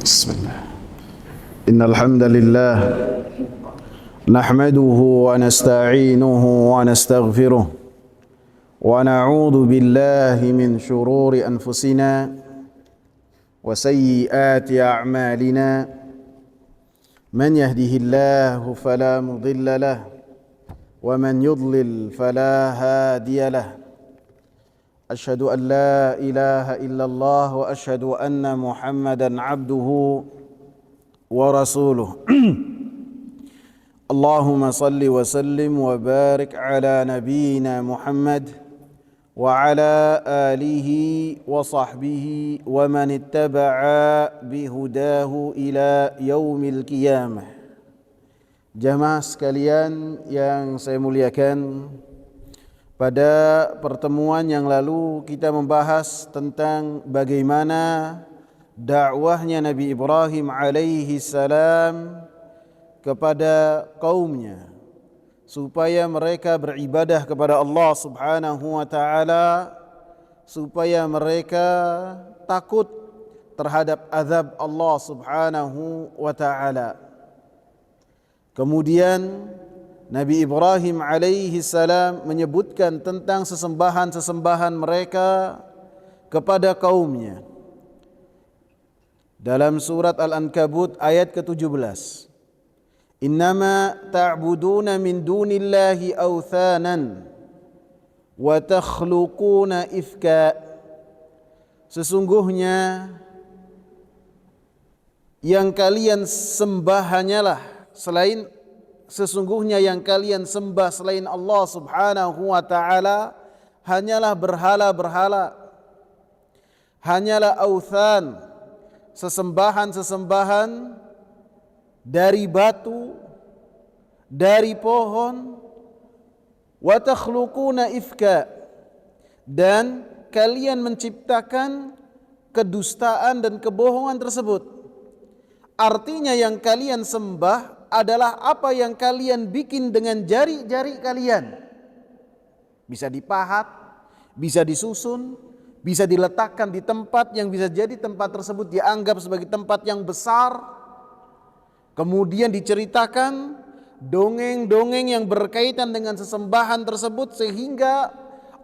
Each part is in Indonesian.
بسم الله إن الحمد لله نحمده ونستعينه ونستغفره ونعوذ بالله من شرور أنفسنا وسيئات أعمالنا من يهده الله فلا مضل له ومن يضلل فلا هادي له أشهد أن لا إله إلا الله وأشهد أن محمدا عبده ورسوله اللهم صل وسلم وبارك على نبينا محمد وعلى آله وصحبه ومن اتبع بهداه إلى يوم القيامة. Jamaah sekalian yang saya muliakan, pada pertemuan yang lalu kita membahas tentang bagaimana dakwahnya Nabi Ibrahim alaihi salam kepada kaumnya supaya mereka beribadah kepada Allah Subhanahu wa taala, supaya mereka takut terhadap azab Allah Subhanahu wa taala. Kemudian Nabi Ibrahim alaihi salam menyebutkan tentang sesembahan-sesembahan mereka kepada kaumnya. Dalam surat Al-Ankabut ayat ke-17. Innama ta'buduna min dunillahi awthanan wa takhluquna ifka. Sesungguhnya yang kalian sembah hanyalah Sesungguhnya yang kalian sembah selain Allah Subhanahu wa taala hanyalah berhala-berhala, hanyalah authan, sesembahan-sesembahan dari batu, dari pohon, wa takhluquna ifka, dan kalian menciptakan kedustaan dan kebohongan tersebut. Artinya yang kalian sembah adalah apa yang kalian bikin dengan jari-jari kalian. Bisa dipahat, bisa disusun, bisa diletakkan di tempat yang bisa jadi tempat tersebut dianggap sebagai tempat yang besar. Kemudian diceritakan dongeng-dongeng yang berkaitan dengan sesembahan tersebut sehingga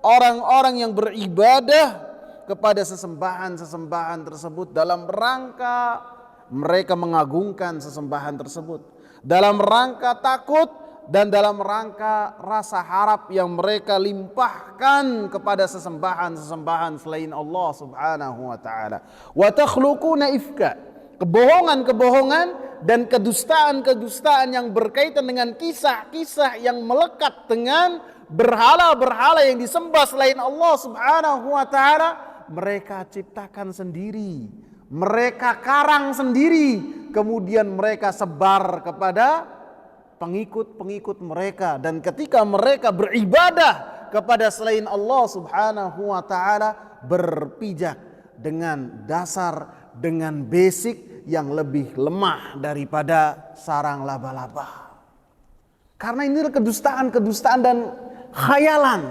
orang-orang yang beribadah kepada sesembahan-sesembahan tersebut dalam rangka mereka mengagungkan sesembahan tersebut, dalam rangka takut dan dalam rangka rasa harap yang mereka limpahkan kepada sesembahan-sesembahan selain Allah Subhanahu wa taala. Wa takhluquna ifka, kebohongan-kebohongan dan kedustaan-kedustaan yang berkaitan dengan kisah-kisah yang melekat dengan berhala-berhala yang disembah selain Allah Subhanahu wa taala, mereka ciptakan sendiri, mereka karang sendiri, kemudian mereka sebar kepada pengikut-pengikut mereka. Dan ketika mereka beribadah kepada selain Allah Subhanahu wa taala, berpijak dengan dasar, dengan basic yang lebih lemah daripada sarang laba-laba. Karena ini kedustaan-kedustaan dan khayalan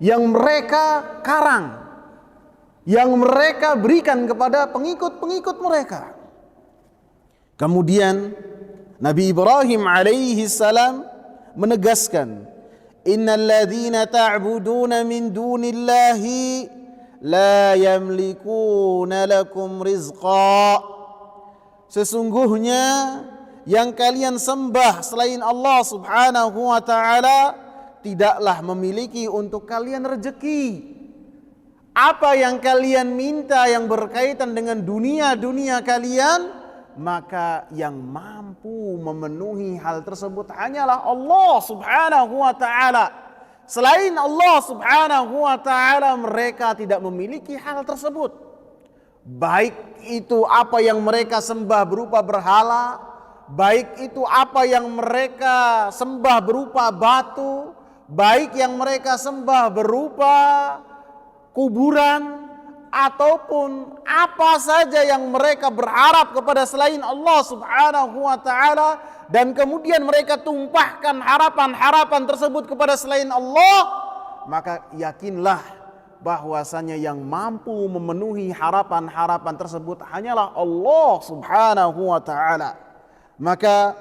yang mereka karang, yang mereka berikan kepada pengikut-pengikut mereka. Kemudian Nabi Ibrahim alaihi salam menegaskan, innal ladzina ta'buduna min dunillahi la yamlikuna lakum rizqa. Sesungguhnya yang kalian sembah selain Allah Subhanahu wa taala tidaklah memiliki untuk kalian rezeki. Apa yang kalian minta yang berkaitan dengan dunia kalian, maka yang mampu memenuhi hal tersebut hanyalah Allah Subhanahu wa taala. Selain Allah Subhanahu wa taala, mereka tidak memiliki hal tersebut. Baik itu apa yang mereka sembah berupa berhala, baik itu apa yang mereka sembah berupa batu, baik yang mereka sembah berupa kuburan, ataupun apa saja yang mereka berharap kepada selain Allah Subhanahu wa taala, dan kemudian mereka tumpahkan harapan-harapan tersebut kepada selain Allah, maka yakinlah bahwasanya yang mampu memenuhi harapan-harapan tersebut hanyalah Allah Subhanahu wa taala. Maka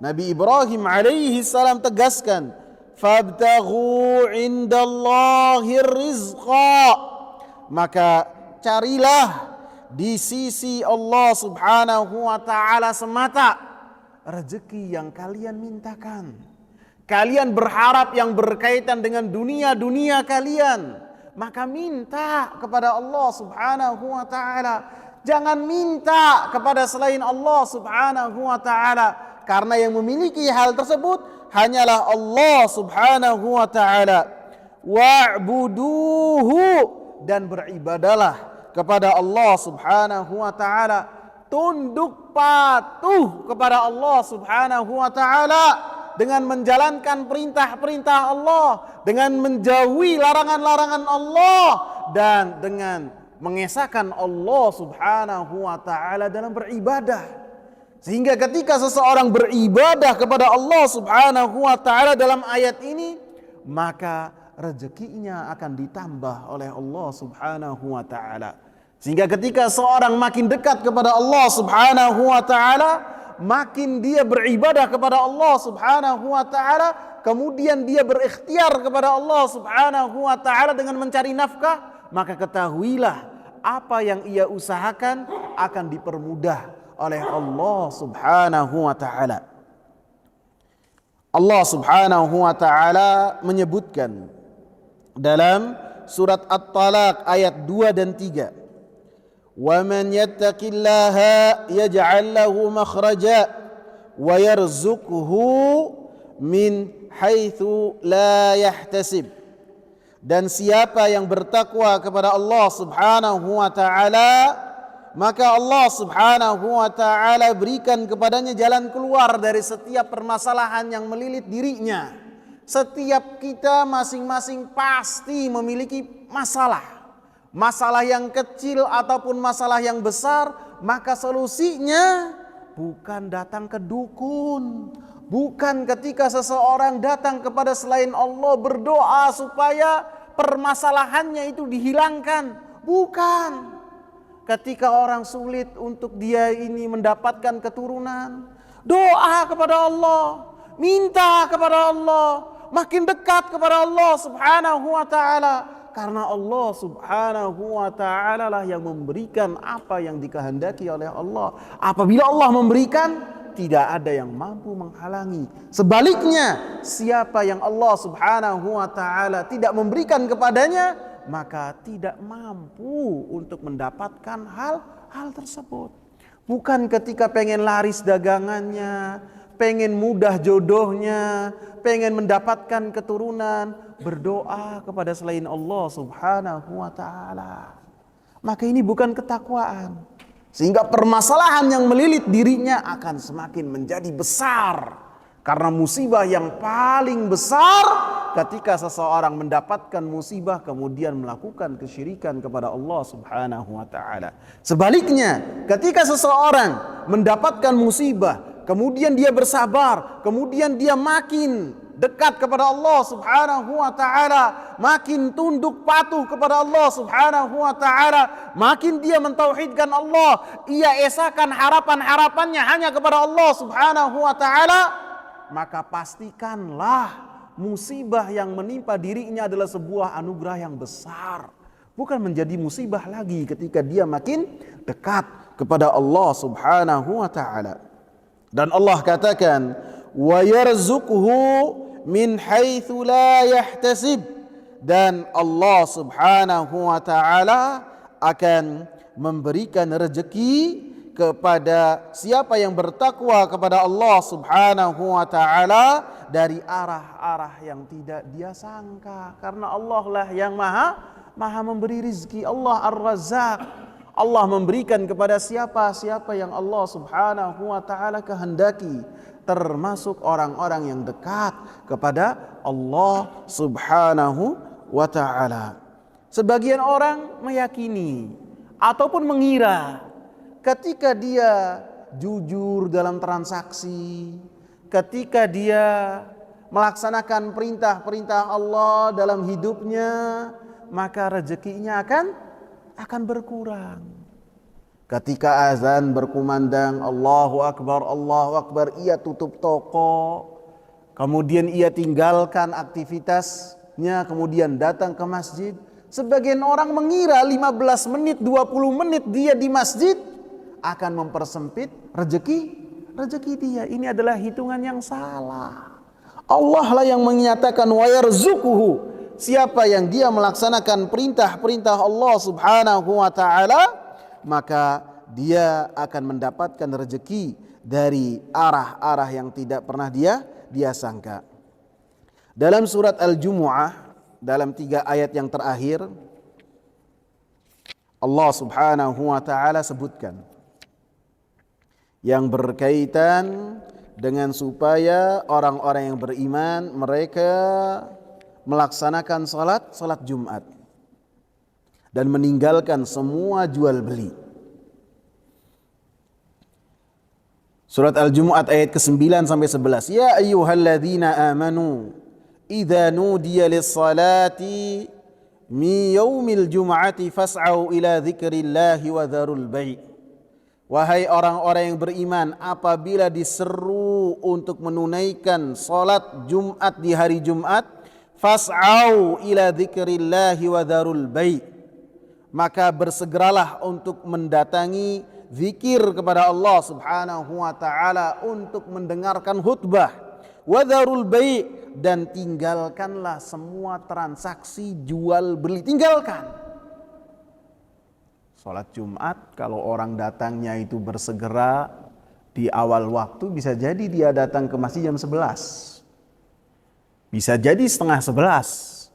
Nabi Ibrahim alaihi salam tegaskan, "Fabtaghu indallahir rizqa." Maka carilah di sisi Allah Subhanahu wa taala semata rezeki yang kalian mintakan. Kalian berharap yang berkaitan dengan dunia kalian, maka minta kepada Allah Subhanahu wa taala. Jangan minta kepada selain Allah Subhanahu wa taala, karena yang memiliki hal tersebut hanyalah Allah Subhanahu wa taala. Wa'buduhu, dan beribadalah kepada Allah Subhanahu wa taala. Tunduk patuh kepada Allah Subhanahu wa taala dengan menjalankan perintah-perintah Allah, dengan menjauhi larangan-larangan Allah, dan dengan mengesahkan Allah Subhanahu wa taala dalam beribadah. Sehingga ketika seseorang beribadah kepada Allah Subhanahu wa taala dalam ayat ini, maka rezekinya akan ditambah oleh Allah Subhanahu wa taala. Sehingga ketika seorang makin dekat kepada Allah Subhanahu wa taala, makin dia beribadah kepada Allah Subhanahu wa taala, kemudian dia berikhtiar kepada Allah Subhanahu wa taala dengan mencari nafkah, maka ketahuilah apa yang ia usahakan akan dipermudah oleh Allah Subhanahu wa taala. Allah Subhanahu wa taala menyebutkan dalam surat At-Talaq ayat 2 dan 3, "Wa man yattaqillaha yaj'al lahu makhraja wa yarzuqhu min haitsu la yahtasib." Dan siapa yang bertakwa kepada Allah Subhanahu wa taala, maka Allah Subhanahu wa taala berikan kepadanya jalan keluar dari setiap permasalahan yang melilit dirinya. Setiap kita masing-masing pasti memiliki masalah. Masalah yang kecil ataupun masalah yang besar, maka solusinya bukan datang ke dukun, bukan ketika seseorang datang kepada selain Allah berdoa supaya permasalahannya itu dihilangkan, bukan. Ketika orang sulit untuk dia ini mendapatkan keturunan, doa kepada Allah, minta kepada Allah, makin dekat kepada Allah Subhanahu wa taala, karena Allah Subhanahu wa taala lah yang memberikan apa yang dikehendaki oleh Allah. Apabila Allah memberikan, tidak ada yang mampu menghalangi. Sebaliknya, siapa yang Allah Subhanahu wa taala tidak memberikan kepadanya, maka tidak mampu untuk mendapatkan hal tersebut. Bukan ketika pengen laris dagangannya, pengen mudah jodohnya, pengen mendapatkan keturunan, berdoa kepada selain Allah Subhanahu wa taala. Maka ini bukan ketakwaan. Sehingga permasalahan yang melilit dirinya akan semakin menjadi besar. Karena musibah yang paling besar ketika seseorang mendapatkan musibah kemudian melakukan kesyirikan kepada Allah Subhanahu wa taala. Sebaliknya, ketika seseorang mendapatkan musibah, kemudian dia bersabar, kemudian dia makin dekat kepada Allah Subhanahu wa taala, makin tunduk patuh kepada Allah Subhanahu wa taala, makin dia mentauhidkan Allah, ia esahkan harapan-harapannya hanya kepada Allah Subhanahu wa taala, maka pastikanlah musibah yang menimpa dirinya adalah sebuah anugerah yang besar, bukan menjadi musibah lagi ketika dia makin dekat kepada Allah Subhanahu wa taala. Dan Allah katakan, wa yarzuqhu min haitsu la yahtasib, dan Allah Subhanahu wa taala akan memberikan rezeki kepada siapa yang bertakwa kepada Allah Subhanahu wa taala dari arah-arah yang tidak dia sangka, karena Allah lah yang maha memberi rizki. Allah Ar-Razzaq. Allah memberikan kepada siapa yang Allah Subhanahu wa taala kehendaki, termasuk orang-orang yang dekat kepada Allah Subhanahu wa taala. Sebagian orang meyakini ataupun mengira ketika dia jujur dalam transaksi, ketika dia melaksanakan perintah-perintah Allah dalam hidupnya, maka rezekinya akan berkurang. Ketika azan berkumandang Allahu Akbar, ia tutup toko, kemudian ia tinggalkan aktivitasnya, kemudian datang ke masjid. Sebagian orang mengira 15 menit, 20 menit dia di masjid akan mempersempit rezeki dia. Ini adalah hitungan yang salah. Allah lah yang menyatakan wa yarzuquhu. Siapa yang dia melaksanakan perintah-perintah Allah Subhanahu wa taala, maka dia akan mendapatkan rezeki dari arah-arah yang tidak pernah dia sangka. Dalam surat Al-Jumu'ah, dalam 3 ayat yang terakhir, Allah Subhanahu wa taala sebutkan yang berkaitan dengan supaya orang-orang yang beriman mereka melaksanakan salat Jumat dan meninggalkan semua jual beli. Surat Al-Jumu'ah ayat ke-9 sampai 11. Ya ayyuhalladzina amanu idza nudiya lis-salati min yaumil jum'ati fas'au ila dzikrillahi wa dzarul bai'. Wahai orang-orang yang beriman, apabila diseru untuk menunaikan salat Jumat di hari Jumat, fas'au ila dzikrillahi wa dzarul bai', maka bersegeralah untuk mendatangi zikir kepada Allah Subhanahu wa taala, untuk mendengarkan khutbah, wa dzarul bai', dan tinggalkanlah semua transaksi jual beli, tinggalkan. Salat Jumat kalau orang datangnya itu bersegera di awal waktu, bisa jadi dia datang ke masjid jam 11. Bisa jadi setengah 11.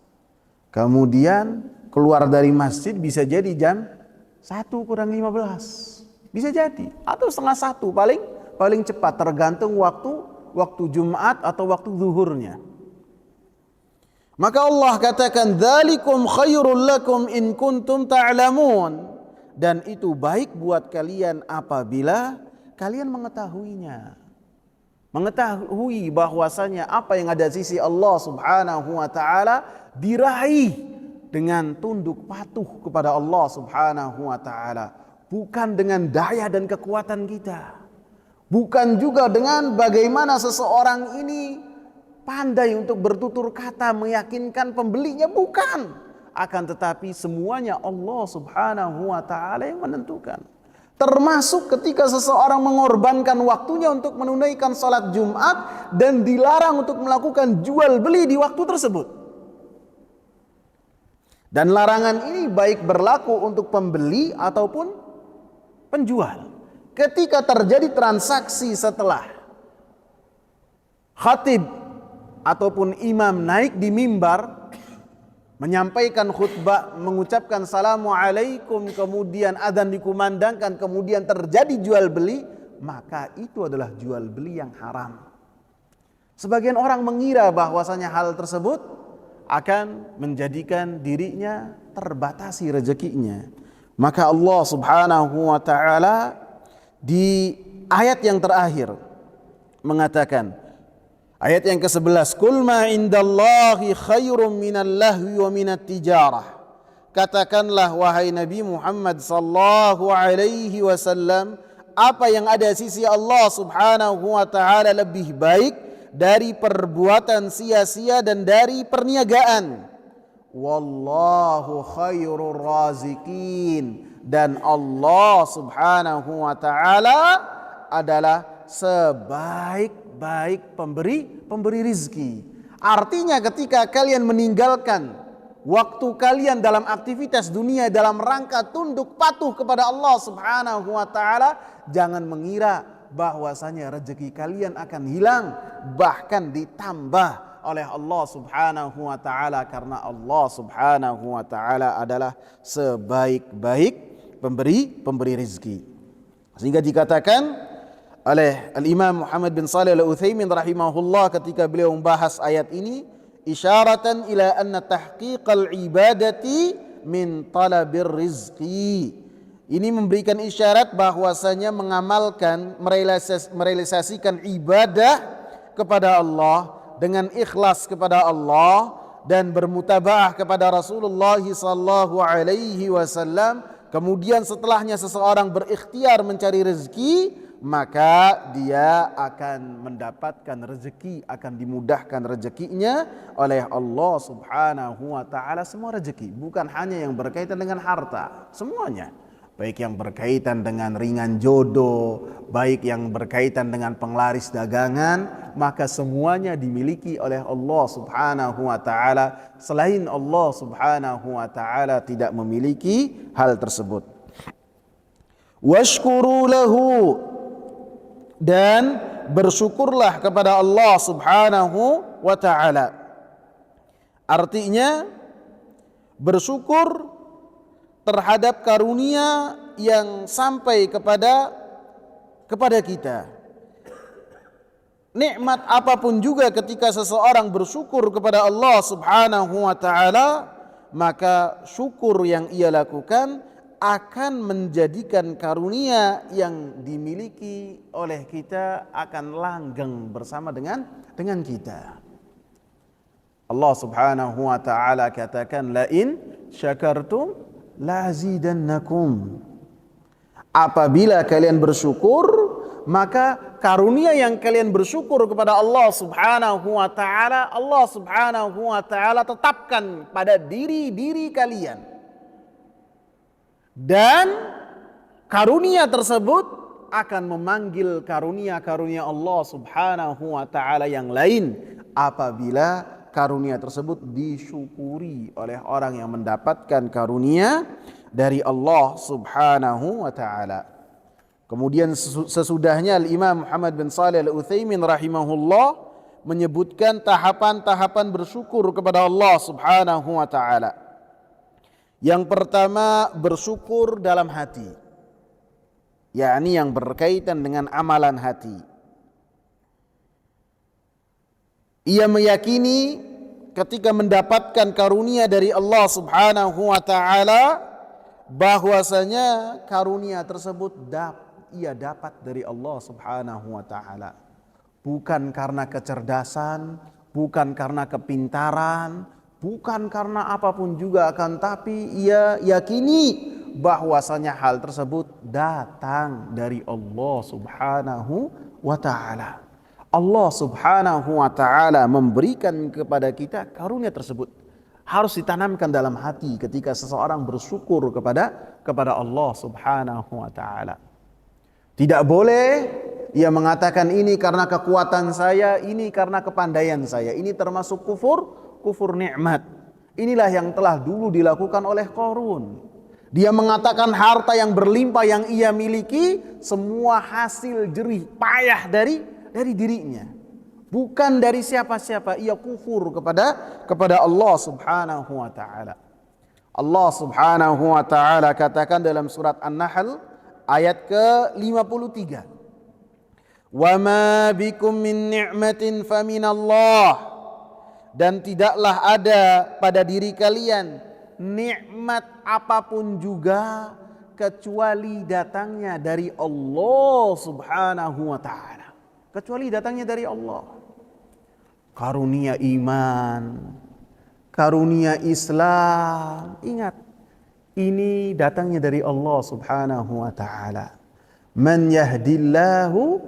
Kemudian keluar dari masjid bisa jadi jam 1 kurang 15. Bisa jadi, atau setengah 1 paling cepat, tergantung waktu Jumat atau waktu zuhurnya. Maka Allah katakan dzalikum khairul lakum in kuntum ta'lamun. Dan itu baik buat kalian apabila kalian mengetahuinya. Mengetahui bahwasanya apa yang ada di sisi Allah Subhanahu wa taala diraih dengan tunduk patuh kepada Allah Subhanahu wa taala, bukan dengan daya dan kekuatan kita. Bukan juga dengan bagaimana seseorang ini pandai untuk bertutur kata meyakinkan pembelinya, bukan. Akan tetapi semuanya Allah Subhanahu wa taala yang menentukan. Termasuk ketika seseorang mengorbankan waktunya untuk menunaikan salat Jumat dan dilarang untuk melakukan jual beli di waktu tersebut. Dan larangan ini baik berlaku untuk pembeli ataupun penjual. Ketika terjadi transaksi setelah khatib ataupun imam naik di mimbar menyampaikan khutbah, mengucapkan assalamualaikum, kemudian adzan dikumandangkan, kemudian terjadi jual beli, maka itu adalah jual beli yang haram. Sebagian orang mengira bahwasanya hal tersebut akan menjadikan dirinya terbatasi rezekinya. Maka Allah Subhanahu wa taala di ayat yang terakhir mengatakan, ayat yang ke-11, Qul ma indallahi khairum minal lahwi wa minat tijarah. Katakanlah wahai Nabi Muhammad sallallahu alaihi wasallam, apa yang ada di sisi Allah Subhanahu wa taala lebih baik dari perbuatan sia-sia dan dari perniagaan. Wallahu khairur razikin, dan Allah Subhanahu wa taala adalah sebaik-baik pemberi rizki. Artinya ketika kalian meninggalkan waktu kalian dalam aktivitas dunia dalam rangka tunduk patuh kepada Allah Subhanahu wa taala, jangan mengira bahwasanya rezeki kalian akan hilang, bahkan ditambah oleh Allah Subhanahu wa taala, karena Allah Subhanahu wa taala adalah sebaik-baik pemberi rizki. Sehingga dikatakan oleh Al-Imam Muhammad bin Shalih Al-Utsaimin rahimahullah ketika beliau membahas ayat ini, isyaratan ila anna tahqiqal ibadati min talabir rizqi. Ini memberikan isyarat bahwasanya mengamalkan, merealisasikan ibadah kepada Allah dengan ikhlas kepada Allah, dan bermutabaah kepada Rasulullah sallallahu alaihi wasallam, kemudian setelahnya seseorang berikhtiar mencari rezeki, maka dia akan mendapatkan rezeki, akan dimudahkan rezekinya oleh Allah Subhanahu wa taala. Semua rezeki, bukan hanya yang berkaitan dengan harta, semuanya. Baik yang berkaitan dengan ringan jodoh, baik yang berkaitan dengan penglaris dagangan, maka semuanya dimiliki oleh Allah Subhanahu wa taala. Selain Allah Subhanahu wa taala tidak memiliki hal tersebut. Washkuru lahu, dan bersyukurlah kepada Allah Subhanahu wa taala. Artinya bersyukur terhadap karunia yang sampai kepada kita. Nikmat apapun juga ketika seseorang bersyukur kepada Allah Subhanahu wa taala, maka syukur yang ia lakukan akan menjadikan karunia yang dimiliki oleh kita akan langgeng bersama dengan kita. Allah Subhanahu wa taala katakan, la in syakartum la azidannakum. Apabila kalian bersyukur, maka karunia yang kalian bersyukur kepada Allah Subhanahu wa taala, Allah Subhanahu wa taala tetapkan pada diri kalian. Dan karunia tersebut akan memanggil karunia-karunia Allah Subhanahu wa taala yang lain apabila karunia tersebut disyukuri oleh orang yang mendapatkan karunia dari Allah Subhanahu wa taala. Kemudian sesudahnya Al-Imam Muhammad bin Shalih Al-Utsaimin rahimahullah menyebutkan tahapan-tahapan bersyukur kepada Allah Subhanahu wa taala. Yang pertama, bersyukur dalam hati, yakni yang berkaitan dengan amalan hati. Ia meyakini ketika mendapatkan karunia dari Allah Subhanahu wa taala, bahwasanya karunia tersebut ia dapat dari Allah Subhanahu wa taala. Bukan karena kecerdasan, bukan karena kepintaran, bukan karena apapun juga, akan tapi ia yakini bahwasanya hal tersebut datang dari Allah Subhanahu wa taala. Allah Subhanahu wa taala memberikan kepada kita karunia tersebut. Harus ditanamkan dalam hati ketika seseorang bersyukur kepada Allah Subhanahu wa taala. Tidak boleh ia mengatakan ini karena kekuatan saya, ini karena kepandaian saya. Ini termasuk kufur nikmat. Inilah yang telah dulu dilakukan oleh Qarun. Dia mengatakan harta yang berlimpah yang ia miliki semua hasil jerih payah dari dirinya, bukan dari siapa-siapa. Ia kufur kepada Allah Subhanahu wa taala. Allah Subhanahu wa taala katakan dalam surat An-Nahl ayat ke-53, "Wa ma bikum min ni'matin faminallah." Dan tidaklah ada pada diri kalian nikmat apapun juga kecuali datangnya dari Allah Subhanahu wa taala. Kecuali datangnya dari Allah. Karunia iman, karunia Islam, ingat, ini datangnya dari Allah Subhanahu wa taala. Man yahdillahu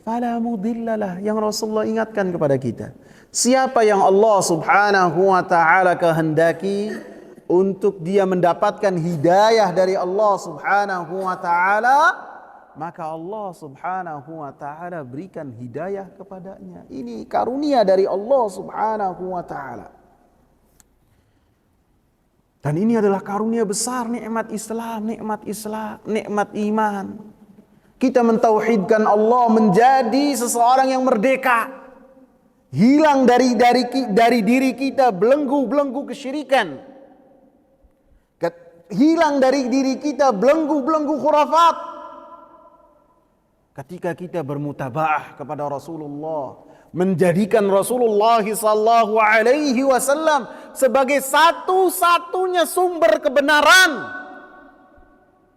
fala mudhillalah, yang Rasulullah ingatkan kepada kita. Siapa yang Allah Subhanahu wa taala kehendaki untuk dia mendapatkan hidayah dari Allah Subhanahu wa taala, maka Allah Subhanahu wa taala berikan hidayah kepadanya. Ini karunia dari Allah Subhanahu wa taala. Dan ini adalah karunia besar, nikmat Islam, nikmat iman. Kita mentauhidkan Allah, menjadi seseorang yang merdeka. Hilang dari diri kita belenggu-belenggu kesyirikan. Hilang dari diri kita belenggu-belenggu khurafat. Ketika kita bermutabaah kepada Rasulullah, menjadikan Rasulullah sallallahu alaihi wasallam sebagai satu-satunya sumber kebenaran.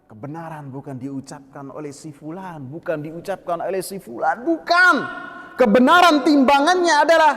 Kebenaran bukan diucapkan oleh si fulan, bukan diucapkan oleh si fulan, bukan. Kebenaran timbangannya adalah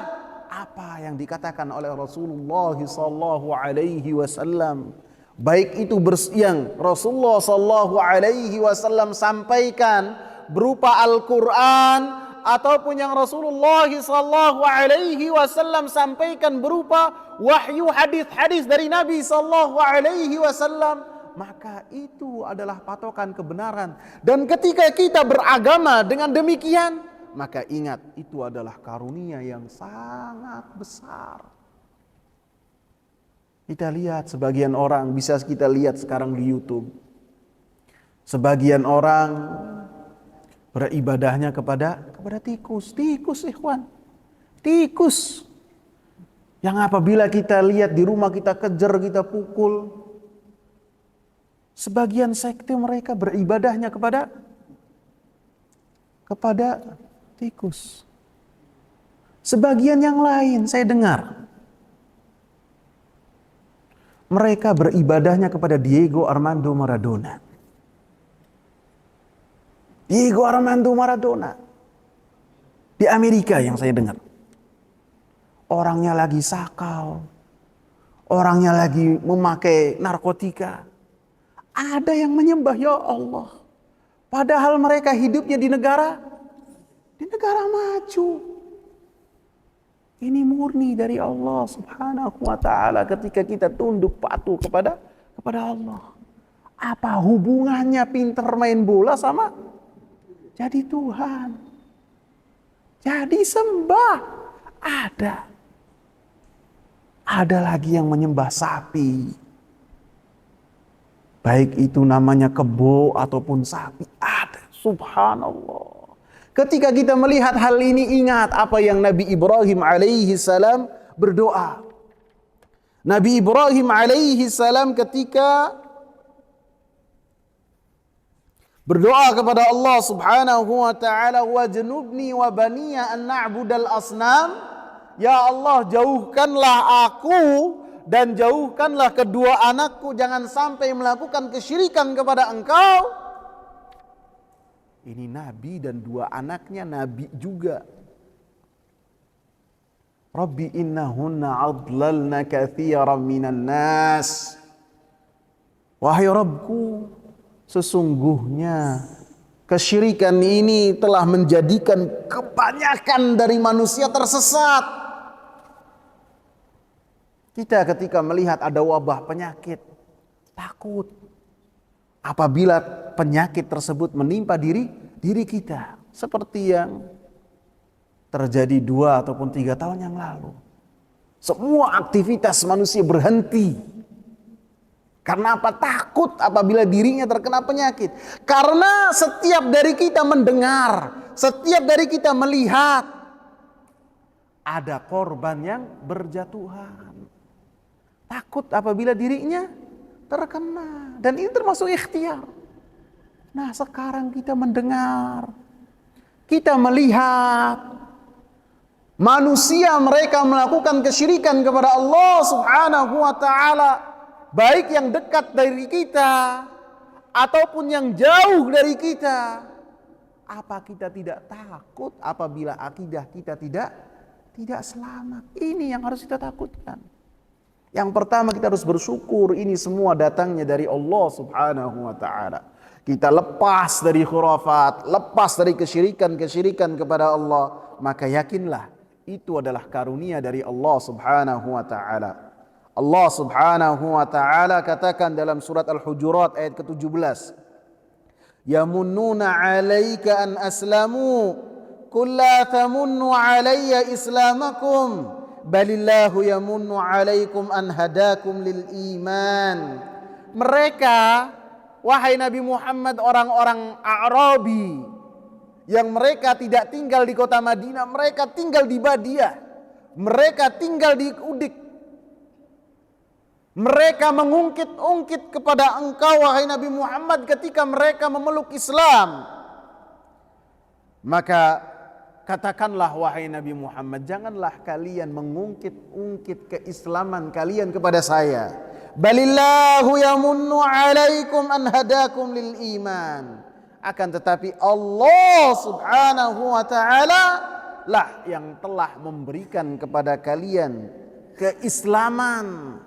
apa yang dikatakan oleh Rasulullah sallallahu alaihi wasallam. Baik itu yang Rasulullah sallallahu alaihi wasallam sampaikan berupa Al-Qur'an, ataupun yang Rasulullah sallallahu alaihi wasallam sampaikan berupa wahyu hadis-hadis dari Nabi sallallahu alaihi wasallam, maka itu adalah patokan kebenaran. Dan ketika kita beragama dengan demikian, maka ingat, itu adalah karunia yang sangat besar. Kita lihat sebagian orang, bisa kita lihat sekarang di YouTube, sebagian orang beribadahnya kepada tikus. Tikus, ikhwan. Tikus. Yang apabila kita lihat di rumah, kita kejar, kita pukul. Sebagian sekte mereka beribadahnya kepada tikus. Sebagian yang lain saya dengar, mereka beribadahnya kepada Diego Armando Maradona. Diego Armando Maradona di Amerika yang saya dengar. Orangnya lagi sakau, orangnya lagi memakai narkotika. Ada yang menyembah, ya Allah. Padahal mereka hidupnya di negara maju. Ini murni dari Allah Subhanahu wa ta'ala ketika kita tunduk patuh kepada Allah. Apa hubungannya pinter main bola sama jadi Tuhan? Jadi sembah. Ada lagi yang menyembah sapi. Baik itu namanya kebo ataupun sapi. Ada. Subhanallah. Ketika kita melihat hal ini, ingat apa yang Nabi Ibrahim alaihi salam berdoa. Nabi Ibrahim alaihi salam ketika berdoa kepada Allah Subhanahu wa ta'ala, wajnubni wa baniya an na'budal asnam. Ya Allah, jauhkanlah aku dan jauhkanlah kedua anakku jangan sampai melakukan kesyirikan kepada Engkau. Ini nabi dan dua anaknya nabi juga. Rabbi innahunna adlalna katsiran minan nas. Wahai Rabbku, sesungguhnya kesyirikan ini telah menjadikan kebanyakan dari manusia tersesat. Kita ketika melihat ada wabah penyakit, takut. Apabila penyakit tersebut menimpa diri kita. Seperti yang terjadi 2 ataupun 3 tahun yang lalu. Semua aktivitas manusia berhenti. Karena apa? Takut apabila dirinya terkena penyakit. Karena setiap dari kita mendengar, setiap dari kita melihat, ada korban yang berjatuhan. Takut apabila dirinya terkena. Dan ini termasuk ikhtiar. Nah, sekarang kita mendengar, kita melihat manusia mereka melakukan kesyirikan kepada Allah Subhanahu wa ta'ala, baik yang dekat dari kita ataupun yang jauh dari kita. Apa kita tidak takut apabila akidah kita tidak selamat? Ini yang harus kita takutkan. Yang pertama, kita harus bersyukur ini semua datangnya dari Allah Subhanahu wa ta'ala. Kita lepas dari khurafat, lepas dari kesyirikan kepada Allah, maka yakinlah itu adalah karunia dari Allah Subhanahu wa ta'ala. Allah Subhanahu wa ta'ala katakan dalam surat Al-Hujurat ayat ke-17, yamunnuna 'alaika an aslamu qul la tamunnu 'alayya islamakum balillahu yamunnu 'alaikum an hadakum lil iman. Mereka, wahai Nabi Muhammad, orang-orang A'rabi yang mereka tidak tinggal di kota Madinah, mereka tinggal di Badiah, mereka tinggal di Udik. Mereka mengungkit-ungkit kepada engkau wahai Nabi Muhammad ketika mereka memeluk Islam. Maka katakanlah wahai Nabi Muhammad, janganlah kalian mengungkit-ungkit keislaman kalian kepada saya. Balillahu yamunnu 'alaikum an hadakum lil iman. Akan tetapi Allah Subhanahu wa ta'ala lah yang telah memberikan kepada kalian keislaman.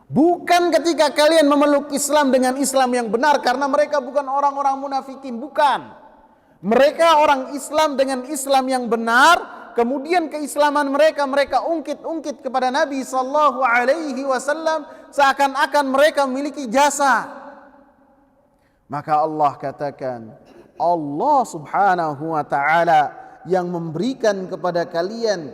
Bukan ketika kalian memeluk Islam dengan Islam yang benar, karena mereka bukan orang-orang munafikin, bukan. Mereka orang Islam dengan Islam yang benar, kemudian keislaman mereka ungkit-ungkit kepada Nabi sallallahu alaihi wasallam seakan-akan mereka memiliki jasa. Maka Allah katakan, Allah subhanahu wa ta'ala yang memberikan kepada kalian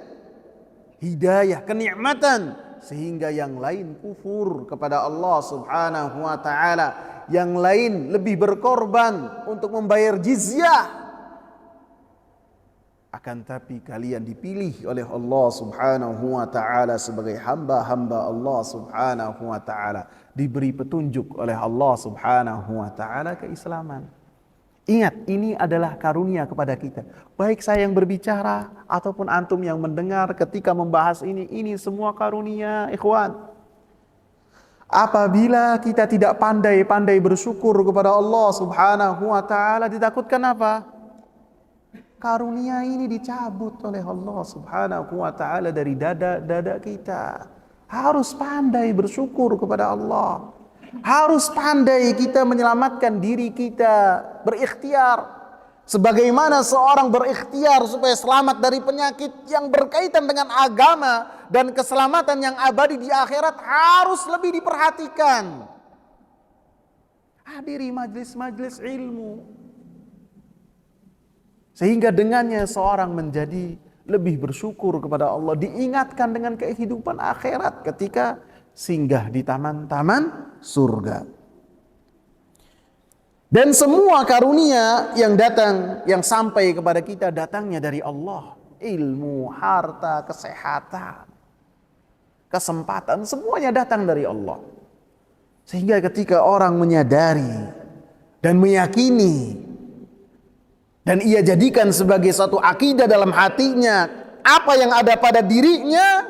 hidayah, kenikmatan, sehingga yang lain kufur kepada Allah subhanahu wa ta'ala, yang lain lebih berkorban untuk membayar jizyah. Akan tapi kalian dipilih oleh Allah subhanahu wa ta'ala sebagai hamba-hamba Allah subhanahu wa ta'ala, diberi petunjuk oleh Allah subhanahu wa ta'ala keislaman. Ingat, ini adalah karunia kepada kita. Baik saya yang berbicara ataupun antum yang mendengar ketika membahas ini semua karunia, ikhwan. Apabila kita tidak pandai-pandai bersyukur kepada Allah subhanahu wa ta'ala, ditakutkan apa? Karunia ini dicabut oleh Allah subhanahu wa ta'ala dari dada kita. Harus pandai bersyukur kepada Allah. Harus pandai kita menyelamatkan diri kita, berikhtiar. Sebagaimana seorang berikhtiar supaya selamat dari penyakit yang berkaitan dengan agama dan keselamatan yang abadi di akhirat, harus lebih diperhatikan. Hadiri majlis-majlis ilmu, sehingga dengannya seorang menjadi lebih bersyukur kepada Allah, diingatkan dengan kehidupan akhirat ketika singgah di taman-taman surga. Dan semua karunia yang datang, yang sampai kepada kita, datangnya dari Allah. Ilmu, harta, kesehatan, kesempatan, semuanya datang dari Allah. Sehingga ketika orang menyadari dan meyakini, dan ia jadikan sebagai satu akidah dalam hatinya, apa yang ada pada dirinya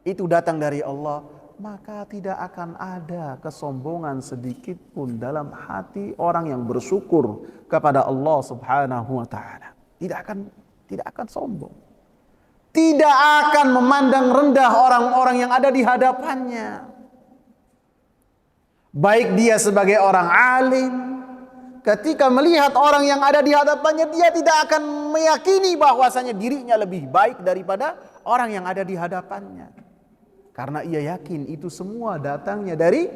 itu datang dari Allah, maka tidak akan ada kesombongan sedikit pun dalam hati orang yang bersyukur kepada Allah subhanahu wa ta'ala. Tidak akan sombong. Tidak akan memandang rendah orang-orang yang ada di hadapannya. Baik dia sebagai orang alim, ketika melihat orang yang ada di hadapannya, dia tidak akan meyakini bahwasanya dirinya lebih baik daripada orang yang ada di hadapannya. Karena ia yakin itu semua datangnya dari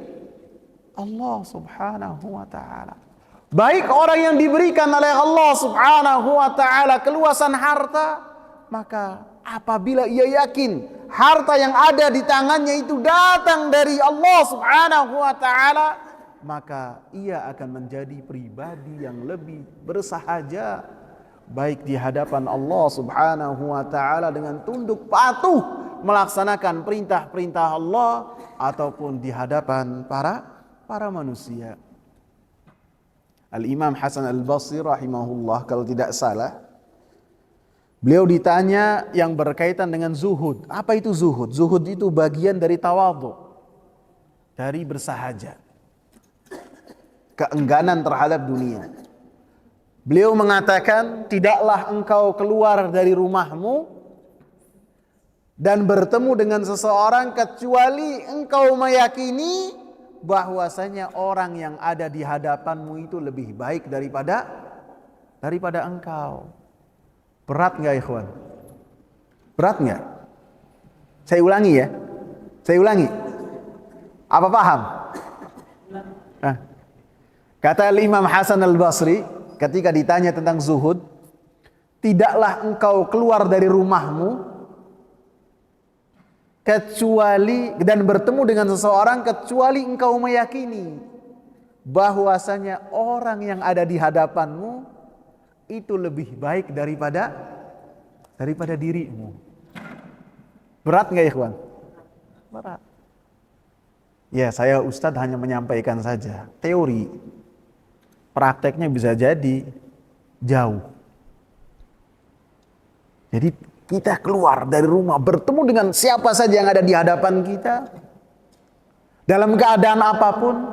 Allah subhanahu wa ta'ala. Baik orang yang diberikan oleh Allah subhanahu wa ta'ala keluasan harta, maka apabila ia yakin harta yang ada di tangannya itu datang dari Allah subhanahu wa ta'ala, maka ia akan menjadi pribadi yang lebih bersahaja, baik di hadapan Allah subhanahu wa ta'ala dengan tunduk patuh melaksanakan perintah-perintah Allah, ataupun di hadapan para manusia. Al-Imam Hasan Al-Basri rahimahullah, kalau tidak salah, beliau ditanya yang berkaitan dengan zuhud. Apa itu zuhud? Zuhud itu bagian dari tawadhu, dari bersahaja, keengganan terhadap dunia. Beliau mengatakan, tidaklah engkau keluar dari rumahmu dan bertemu dengan seseorang kecuali engkau meyakini bahwasanya orang yang ada di hadapanmu itu lebih baik daripada engkau. Berat nggak ikhwan? Berat nggak? Saya ulangi ya. Saya ulangi. Apa paham? Kata Imam Hasan Al-Basri ketika ditanya tentang zuhud, tidaklah engkau keluar dari rumahmu kecuali dan bertemu dengan seseorang kecuali engkau meyakini bahwasanya orang yang ada di hadapanmu itu lebih baik daripada dirimu. Berat nggak ikhwan? Berat. Ya, saya Ustadz hanya menyampaikan saja teori. Prakteknya bisa jadi jauh. Jadi kita keluar dari rumah, bertemu dengan siapa saja yang ada di hadapan kita, dalam keadaan apapun,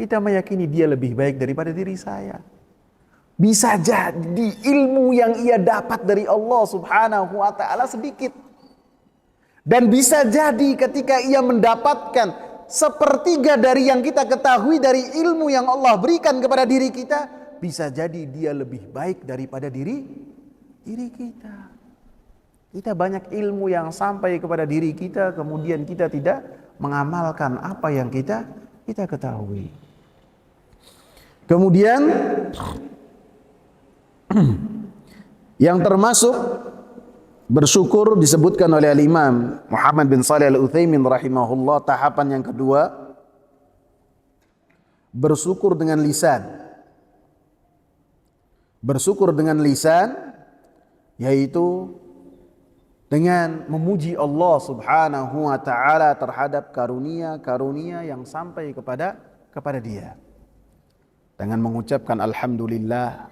kita meyakini dia lebih baik daripada diri saya. Bisa jadi ilmu yang ia dapat dari Allah Subhanahu wa taala sedikit. Dan bisa jadi ketika ia mendapatkan sepertiga dari yang kita ketahui dari ilmu yang Allah berikan kepada diri kita, bisa jadi dia lebih baik daripada diri kita. Kita banyak ilmu yang sampai kepada diri kita, kemudian kita tidak mengamalkan apa yang kita ketahui. Kemudian yang termasuk bersyukur disebutkan oleh Al-Imam Muhammad bin Shalih Al-Utsaimin rahimahullah, tahapan yang kedua bersyukur dengan lisan. Bersyukur dengan lisan yaitu dengan memuji Allah Subhanahu wa taala terhadap karunia-karunia yang sampai kepada dia. Dengan mengucapkan alhamdulillah,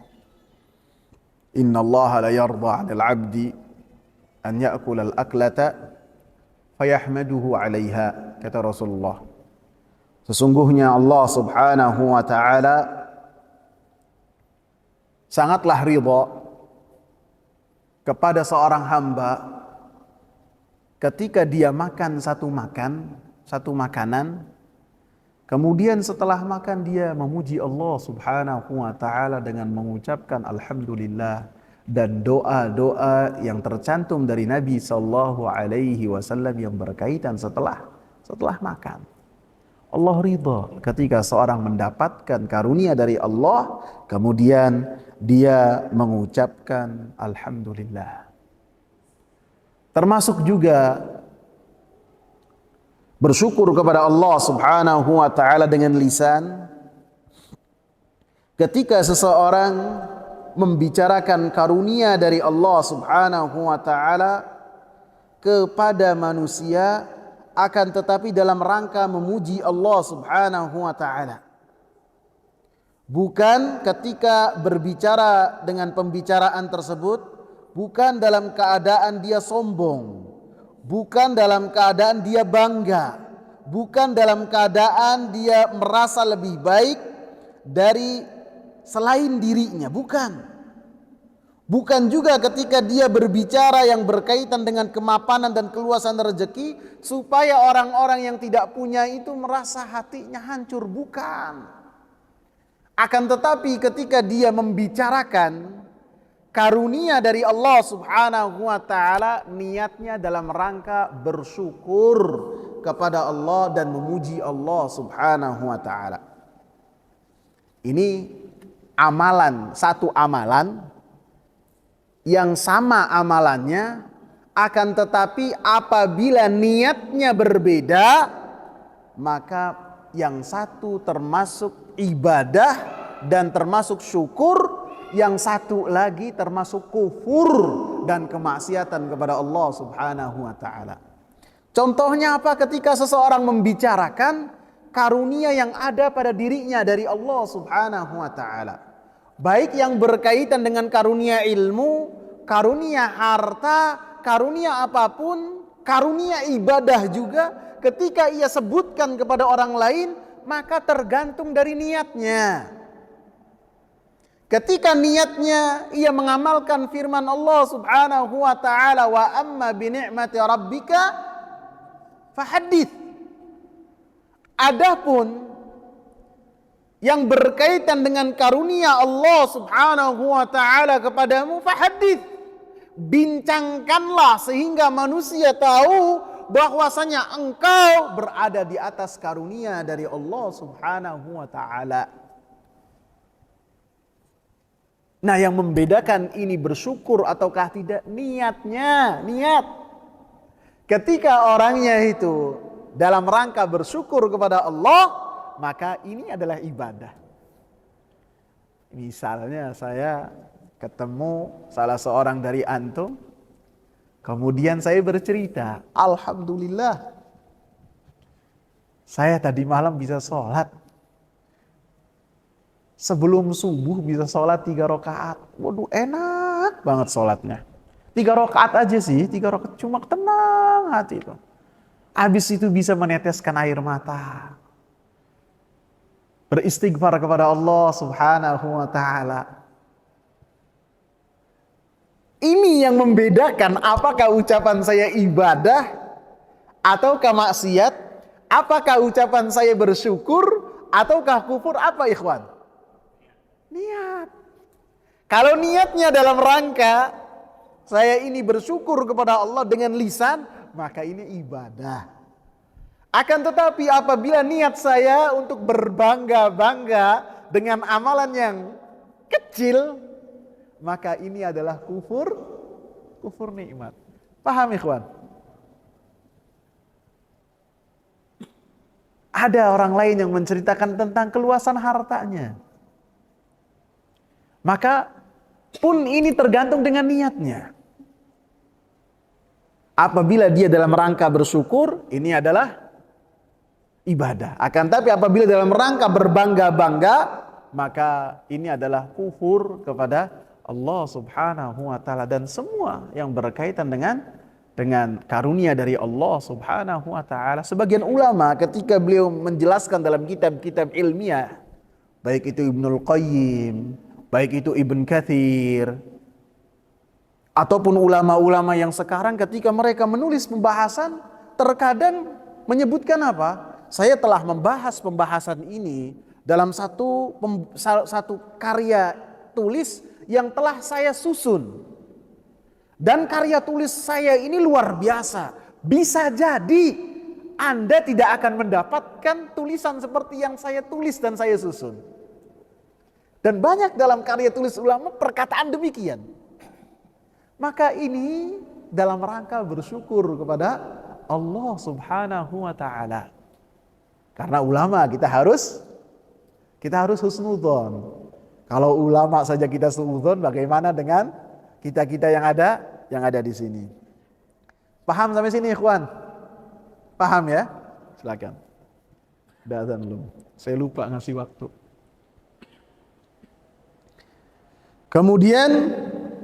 innallaha la yarda 'anil 'abdi an ya'kula al-aklata fayahmaduhu 'alaiha, kata Rasulullah. Sesungguhnya Allah Subhanahu wa taala sangatlah ridha kepada seorang hamba ketika dia makan satu makanan, kemudian setelah makan dia memuji Allah Subhanahu wa taala dengan mengucapkan alhamdulillah dan doa-doa yang tercantum dari Nabi sallallahu alaihi wasallam yang berkaitan setelah makan. Allah ridha ketika seorang mendapatkan karunia dari Allah kemudian dia mengucapkan alhamdulillah. Termasuk juga bersyukur kepada Allah Subhanahu wa taala dengan lisan ketika seseorang membicarakan karunia dari Allah Subhanahu wa taala kepada manusia, akan tetapi dalam rangka memuji Allah Subhanahu wa taala. Bukan ketika berbicara dengan pembicaraan tersebut bukan dalam keadaan dia sombong, bukan dalam keadaan dia bangga, bukan dalam keadaan dia merasa lebih baik dari selain dirinya, bukan. Bukan juga ketika dia berbicara yang berkaitan dengan kemapanan dan keluasan rezeki supaya orang-orang yang tidak punya itu merasa hatinya hancur, bukan. Akan tetapi ketika dia membicarakan karunia dari Allah Subhanahu wa taala, niatnya dalam rangka bersyukur kepada Allah dan memuji Allah Subhanahu wa taala. Ini satu amalan yang sama amalannya, akan tetapi apabila niatnya berbeda, maka yang satu termasuk ibadah dan termasuk syukur, yang satu lagi termasuk kufur dan kemaksiatan kepada Allah Subhanahu wa taala. Contohnya apa? Ketika seseorang membicarakan karunia yang ada pada dirinya dari Allah Subhanahu wa taala, baik yang berkaitan dengan karunia ilmu, karunia harta, karunia apapun, karunia ibadah juga, ketika ia sebutkan kepada orang lain, maka tergantung dari niatnya. Ketika niatnya ia mengamalkan firman Allah Subhanahu wa taala, wa amma bi ni'mati rabbika fahaddits. Adapun yang berkaitan dengan karunia Allah Subhanahu wa taala kepadamu, fahaddits, bincangkanlah sehingga manusia tahu bahwasanya engkau berada di atas karunia dari Allah Subhanahu wa taala. Nah, yang membedakan ini bersyukur ataukah tidak, niatnya. Ketika orangnya itu dalam rangka bersyukur kepada Allah, maka ini adalah ibadah. Misalnya saya ketemu salah seorang dari antum, kemudian saya bercerita, alhamdulillah, saya tadi malam bisa sholat. Sebelum subuh bisa sholat 3 rakaat. Waduh, enak banget sholatnya. 3 rakaat aja sih, 3 rakaat cuma tenang hati itu. Habis itu bisa meneteskan air mata. Beristighfar kepada Allah Subhanahu wa taala. Ini yang membedakan apakah ucapan saya ibadah ataukah maksiat, apakah ucapan saya bersyukur ataukah kufur, apa ikhwan? Niat. Kalau niatnya dalam rangka saya ini bersyukur kepada Allah dengan lisan, maka ini ibadah. Akan tetapi apabila niat saya untuk berbangga-bangga dengan amalan yang kecil, maka ini adalah kufur nikmat. Paham ikhwan? Ada orang lain yang menceritakan tentang keluasan hartanya. Maka pun ini tergantung dengan niatnya. Apabila dia dalam rangka bersyukur, ini adalah ibadah. Akan tapi apabila dalam rangka berbangga-bangga, maka ini adalah kufur kepada Allah Subhanahu wa taala, dan semua yang berkaitan dengan karunia dari Allah Subhanahu wa taala. Sebagian ulama ketika beliau menjelaskan dalam kitab-kitab ilmiah, baik itu Ibnul Qayyim, baik itu Ibn Katsir, ataupun ulama-ulama yang sekarang ketika mereka menulis pembahasan, terkadang menyebutkan apa? Saya telah membahas pembahasan ini dalam satu karya tulis yang telah saya susun. Dan karya tulis saya ini luar biasa. Bisa jadi Anda tidak akan mendapatkan tulisan seperti yang saya tulis dan saya susun. Dan banyak dalam karya tulis ulama perkataan demikian. Maka ini dalam rangka bersyukur kepada Allah Subhanahu wa taala. Karena ulama kita harus husnudzon. Kalau ulama saja kita husnudzon, bagaimana dengan kita-kita yang ada di sini? Paham sampai sini ikhwan? Paham ya? Silakan. Udah azan belum? Saya lupa ngasih waktu. Kemudian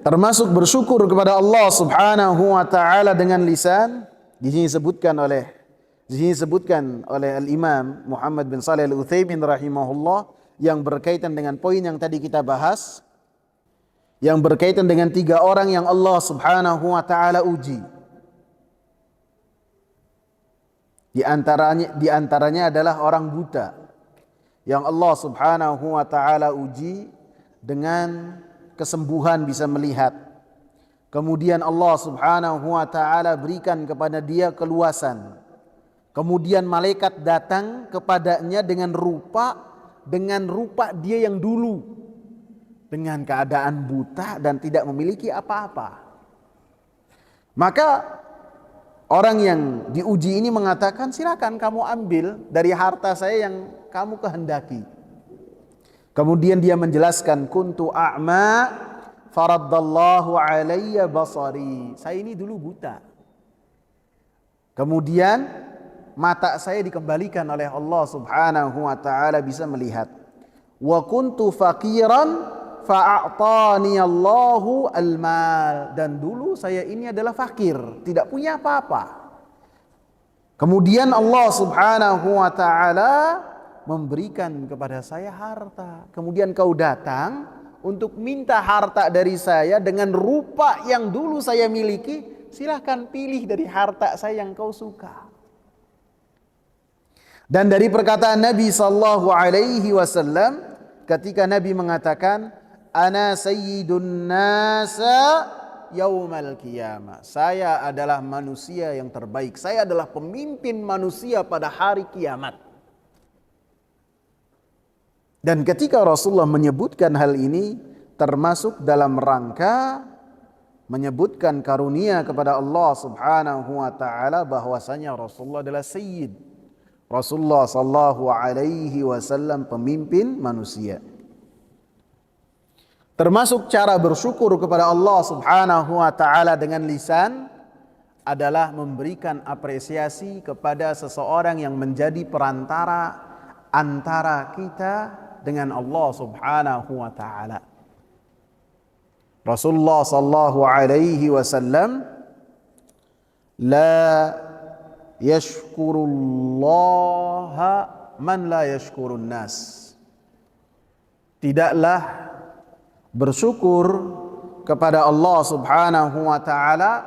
termasuk bersyukur kepada Allah Subhanahu wa taala dengan lisan. Di sini disebutkan oleh Al-Imam Muhammad bin Shalih Al-Utsaimin rahimahullah yang berkaitan dengan poin yang tadi kita bahas, yang berkaitan dengan 3 orang yang Allah Subhanahu wa taala uji. Di antaranya adalah orang buta yang Allah Subhanahu wa taala uji dengan kesembuhan bisa melihat. Kemudian Allah Subhanahu wa taala berikan kepada dia keluasan. Kemudian malaikat datang kepadanya dengan rupa dia yang dulu, dengan keadaan buta dan tidak memiliki apa-apa. Maka orang yang diuji ini mengatakan, silakan kamu ambil dari harta saya yang kamu kehendaki. Kemudian dia menjelaskan, kuntu a'ma faraddallahu alayya basari. Saya ini dulu buta. Kemudian mata saya dikembalikan oleh Allah Subhanahu wa taala bisa melihat. Wa kuntu faqiran fa'atani Allahu al-mal. Dan dulu saya ini adalah fakir, tidak punya apa-apa. Kemudian Allah Subhanahu wa taala memberikan kepada saya harta. Kemudian kau datang untuk minta harta dari saya dengan rupa yang dulu saya miliki. Silahkan pilih dari harta saya yang kau suka. Dan dari perkataan Nabi sallallahu alaihi wasallam ketika Nabi mengatakan, ana sayyidun nasa yaumal qiyamah. Saya adalah manusia yang terbaik. Saya adalah pemimpin manusia pada hari kiamat. Dan ketika Rasulullah menyebutkan hal ini, termasuk dalam rangka menyebutkan karunia kepada Allah Subhanahu wa taala bahwasanya Rasulullah adalah sayyid. Rasulullah sallallahu alaihi wasallam pemimpin manusia. Termasuk cara bersyukur kepada Allah Subhanahu wa taala dengan lisan adalah memberikan apresiasi kepada seseorang yang menjadi perantara antara kita dengan Allah Subhanahu wa taala. Rasulullah sallallahu alaihi wasallam, la yashkurullaha man la yashkurun nas. Tidaklah bersyukur kepada Allah Subhanahu wa taala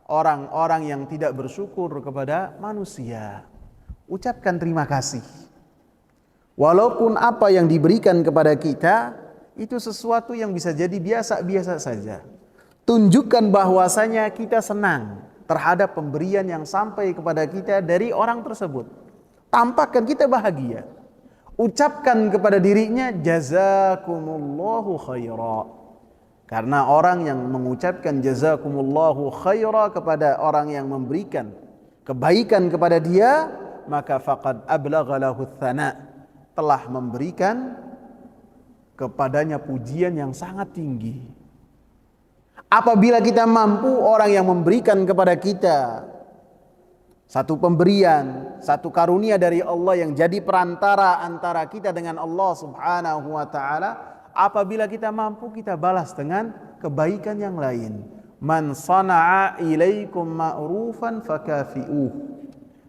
orang-orang yang tidak bersyukur kepada manusia. Ucapkan terima kasih. Walaupun apa yang diberikan kepada kita itu sesuatu yang bisa jadi biasa-biasa saja. Tunjukkan bahwasanya kita senang terhadap pemberian yang sampai kepada kita dari orang tersebut. Tampakkan kita bahagia. Ucapkan kepada dirinya jazakumullahu khaira. Karena orang yang mengucapkan jazakumullahu khaira kepada orang yang memberikan kebaikan kepada dia, maka faqad ablagha lahu tsana, telah memberikan kepadanya pujian yang sangat tinggi. Apabila kita mampu orang yang memberikan kepada kita satu pemberian, satu karunia dari Allah yang jadi perantara antara kita dengan Allah Subhanahu wa taala, apabila kita mampu kita balas dengan kebaikan yang lain. Man sana'a ilaikum ma'rufan fakafi'uh.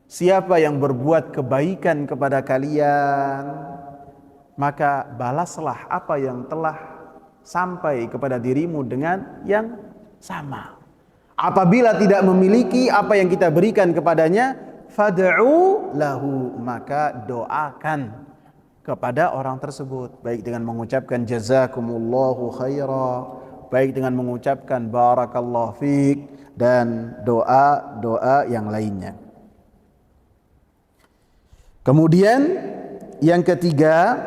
Siapa yang berbuat kebaikan kepada kalian, maka balaslah apa yang telah sampai kepada dirimu dengan yang sama. Apabila tidak memiliki apa yang kita berikan kepadanya, fad'u lahu, maka doakan kepada orang tersebut, baik dengan mengucapkan jazakumullahu khaira, baik dengan mengucapkan barakallahu fiik, dan doa-doa yang lainnya. Kemudian yang ketiga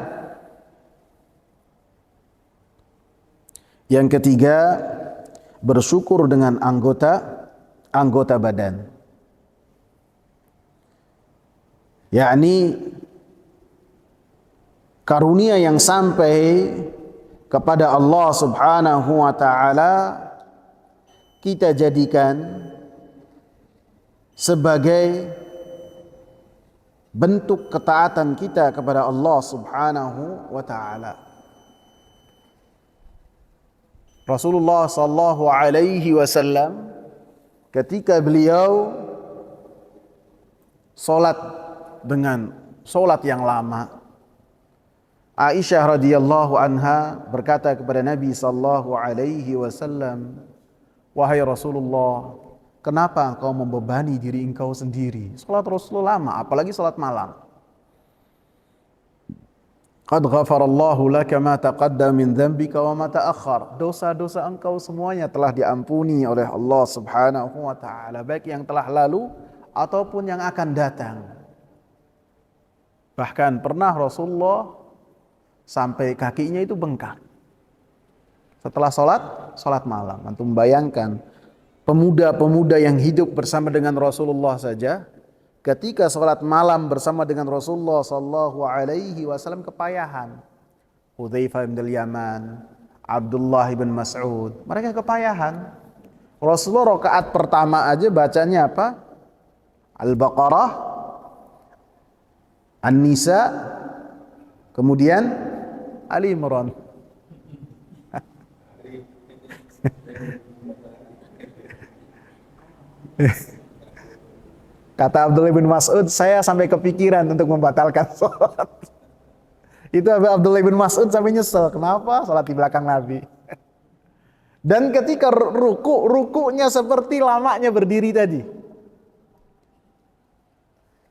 bersyukur dengan anggota badan. Yakni karunia yang sampai kepada Allah Subhanahu wa taala kita jadikan sebagai bentuk ketaatan kita kepada Allah Subhanahu wa taala. Rasulullah sallallahu alaihi wasallam ketika beliau salat dengan salat yang lama, Aisyah radhiyallahu anha berkata kepada Nabi sallallahu alaihi wasallam, "Wahai Rasulullah, kenapa engkau membebani diri engkau sendiri? Salat Rasulullah lama, apalagi salat malam. Qad ghafarallahu laka ma taqaddama min dhanbika wa ma ta'akhkhar." Dosa-dosa engkau semuanya telah diampuni oleh Allah Subhanahu wa taala, baik yang telah lalu ataupun yang akan datang. Bahkan pernah Rasulullah sampai kakinya itu bengkak setelah salat malam. Antum bayangkan pemuda-pemuda yang hidup bersama dengan Rasulullah saja ketika salat malam bersama dengan Rasulullah sallallahu alaihi wasallam kepayahan. Hudzaifah bin Yaman, Abdullah bin Mas'ud, mereka kepayahan. Rasulullah rakaat pertama aja bacanya apa? Al-Baqarah, An-Nisa, kemudian Ali Imran. Kata Abdullah bin Mas'ud, saya sampai kepikiran untuk membatalkan sholat. Itu Abdullah bin Mas'ud sampai nyesel. Kenapa? Sholat di belakang Nabi. Dan ketika rukunya seperti lamanya berdiri tadi.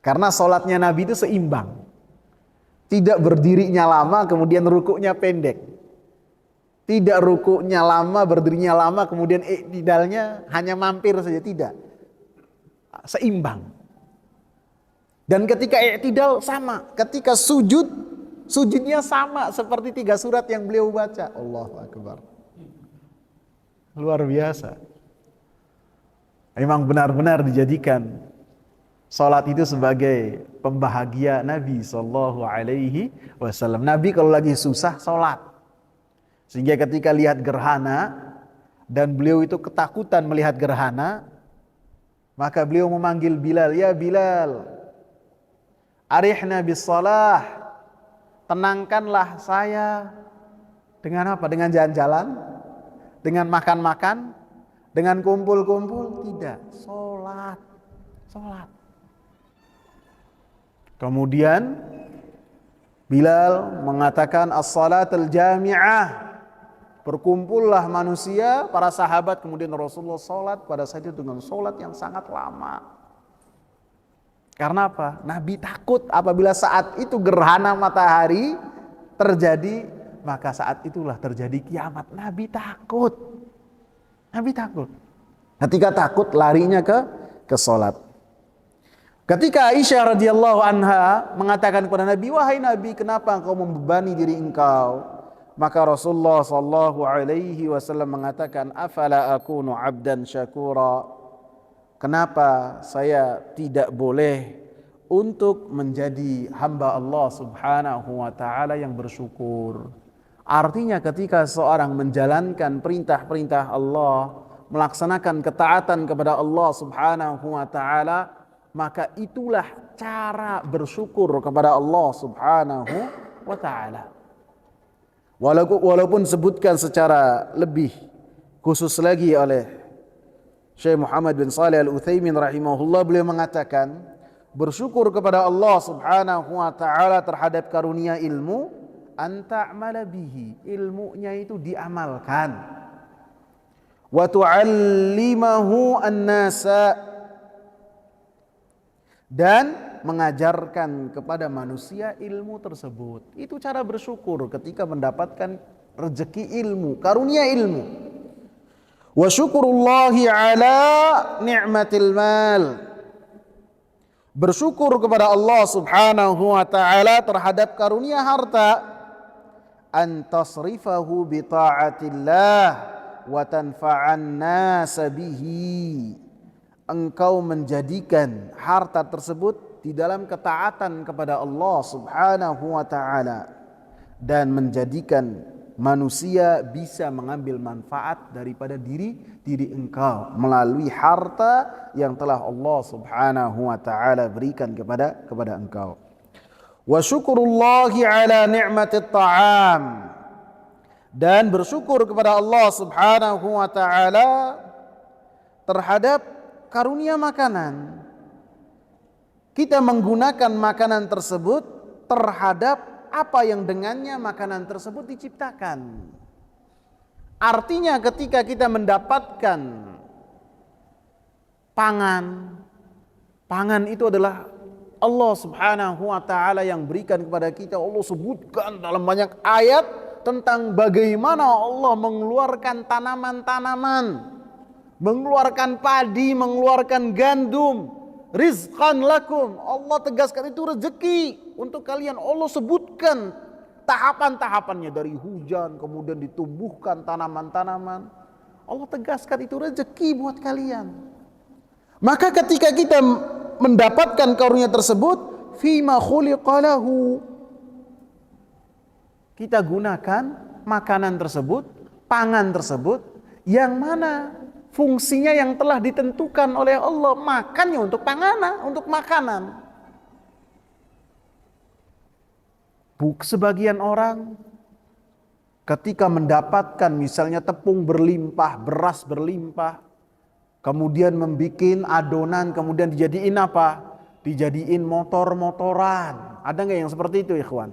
Karena sholatnya Nabi itu seimbang. Tidak berdirinya lama, kemudian rukunya pendek. Tidak rukunya lama, berdirinya lama, kemudian i'tidalnya hanya mampir saja. Tidak. Seimbang. Dan ketika i'tidal sama, ketika sujudnya sama seperti 3 surat yang beliau baca. Allahu Akbar. Luar biasa. Memang benar-benar dijadikan salat itu sebagai pembahagia Nabi sallallahu alaihi wasallam. Nabi kalau lagi susah salat. Sehingga ketika lihat gerhana dan beliau itu ketakutan melihat gerhana, maka beliau memanggil Bilal, "Ya Bilal, arihna bis shalah." Tenangkanlah saya. Dengan apa? Dengan jalan-jalan? Dengan makan-makan? Dengan kumpul-kumpul? Tidak. Salat. Kemudian Bilal mengatakan as-salatul jami'ah, Berkumpullah manusia, para sahabat, kemudian Rasulullah sholat pada saat itu dengan sholat yang sangat lama. Karena apa? Nabi takut apabila saat itu gerhana matahari terjadi, maka saat itulah terjadi kiamat. Nabi takut. Nabi takut. Ketika takut larinya ke sholat. Ketika Aisyah radhiyallahu anha mengatakan kepada Nabi, wahai Nabi, kenapa engkau membebani diri engkau? Maka Rasulullah sallallahu alaihi wasallam mengatakan, afala akunu abdan syakura? Kenapa saya tidak boleh untuk menjadi hamba Allah subhanahu wa ta'ala yang bersyukur? Artinya ketika seorang menjalankan perintah-perintah Allah, melaksanakan ketaatan kepada Allah subhanahu wa ta'ala, maka itulah cara bersyukur kepada Allah subhanahu wa ta'ala. Walaupun sebutkan secara lebih khusus lagi oleh Syekh Muhammad bin Shalih Al-Utsaimin rahimahullah, beliau mengatakan bersyukur kepada Allah subhanahu wa ta'ala terhadap karunia ilmu, an ta'mala bihi, ilmunya itu diamalkan, wa tu'allimahu an-nasa, dan mengajarkan kepada manusia ilmu tersebut. Itu cara bersyukur ketika mendapatkan rezeki ilmu, karunia ilmu. Wa syukurullahi ala ni'matil mal, bersyukur kepada Allah subhanahu wa ta'ala terhadap karunia harta, an tasrifahu bi ta'atillah wa tanfa'an nasa bihi, engkau menjadikan harta tersebut di dalam ketaatan kepada Allah subhanahu wa ta'ala dan menjadikan manusia bisa mengambil manfaat daripada diri engkau melalui harta yang telah Allah subhanahu wa ta'ala berikan kepada engkau. Wa syukurullahi ala ni'matit ta'am, dan bersyukur kepada Allah subhanahu wa ta'ala terhadap karunia makanan. Kita menggunakan makanan tersebut terhadap apa yang dengannya makanan tersebut diciptakan. Artinya ketika kita mendapatkan pangan itu adalah Allah subhanahu wa ta'ala yang berikan kepada kita. Allah sebutkan dalam banyak ayat tentang bagaimana Allah mengeluarkan tanaman-tanaman, mengeluarkan padi, mengeluarkan gandum, rizqan lakum. Allah tegaskan itu rezeki untuk kalian. Allah sebutkan tahapan-tahapannya, dari hujan kemudian ditumbuhkan tanaman-tanaman. Allah tegaskan itu rezeki buat kalian. Maka ketika kita mendapatkan karunia tersebut, fima khuliqalahu, kita gunakan makanan tersebut, pangan tersebut, yang mana fungsinya yang telah ditentukan oleh Allah. Makannya untuk panganan, untuk makanan. Sebagian orang ketika mendapatkan misalnya tepung berlimpah, beras berlimpah, kemudian membikin adonan, kemudian dijadiin apa? Dijadiin motor-motoran. Ada nggak yang seperti itu, ikhwan?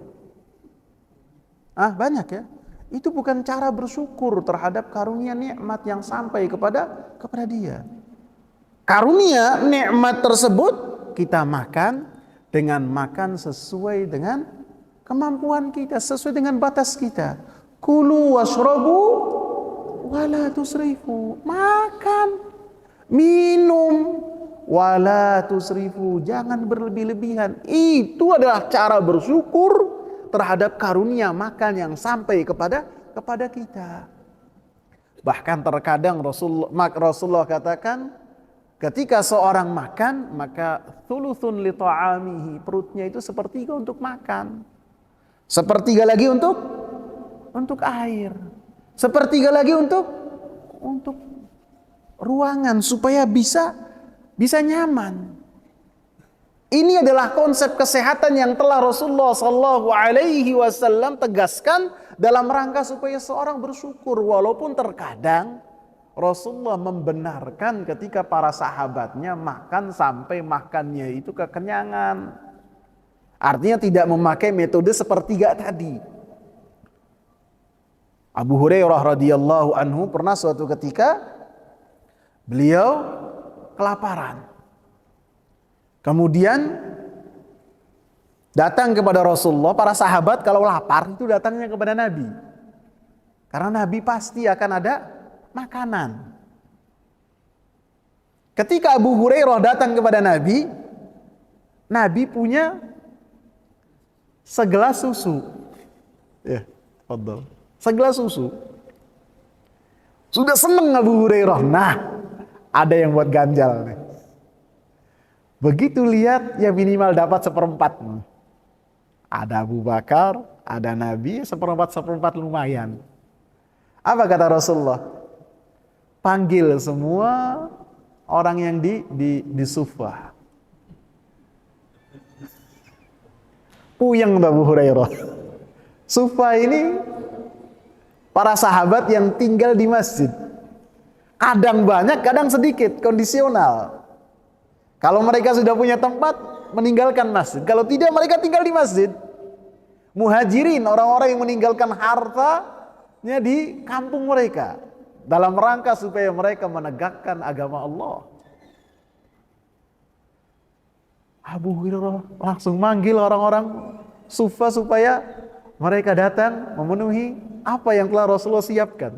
Banyak ya. Itu bukan cara bersyukur terhadap karunia nikmat yang sampai kepada dia. Karunia nikmat tersebut kita makan dengan makan sesuai dengan kemampuan kita, sesuai dengan batas kita. Kulu washrabu wala tusrifu. Makan, minum, wala tusrifu. Jangan berlebih-lebihan. Itu adalah cara bersyukur terhadap karunia makan yang sampai kepada kita. Bahkan terkadang Rasulullah katakan, ketika seorang makan, maka thuluthun li ta'amihi, perutnya itu sepertiga untuk makan, sepertiga lagi untuk air, sepertiga lagi untuk ruangan supaya bisa nyaman. Ini adalah konsep kesehatan yang telah Rasulullah sallallahu alaihi wasallam tegaskan dalam rangka supaya seorang bersyukur. Walaupun terkadang Rasulullah membenarkan ketika para sahabatnya makan sampai makannya itu kekenyangan. Artinya tidak memakai metode sepertiga tadi. Abu Hurairah radhiyallahu anhu pernah suatu ketika beliau kelaparan. Kemudian datang kepada Rasulullah. Para sahabat kalau lapar itu datangnya kepada Nabi. Karena Nabi pasti akan ada makanan. Ketika Abu Hurairah datang kepada Nabi, Nabi punya segelas susu. Ya, fadhal. Segelas susu. Sudah seneng Abu Hurairah. Nah, ada yang buat ganjal nih. Begitu lihat ya minimal dapat seperempat. Ada Abu Bakar, ada Nabi, seperempat lumayan. Apa kata Rasulullah? Panggil semua orang yang di sufah. Puyeng Abu Hurairah. Sufah ini para sahabat yang tinggal di masjid. Kadang banyak, kadang sedikit, kondisional. Kalau mereka sudah punya tempat, meninggalkan masjid. Kalau tidak, mereka tinggal di masjid. Muhajirin, orang-orang yang meninggalkan hartanya di kampung mereka. Dalam rangka supaya mereka menegakkan agama Allah. Abu Hurairah langsung manggil orang-orang Sufa supaya mereka datang memenuhi apa yang telah Rasulullah siapkan.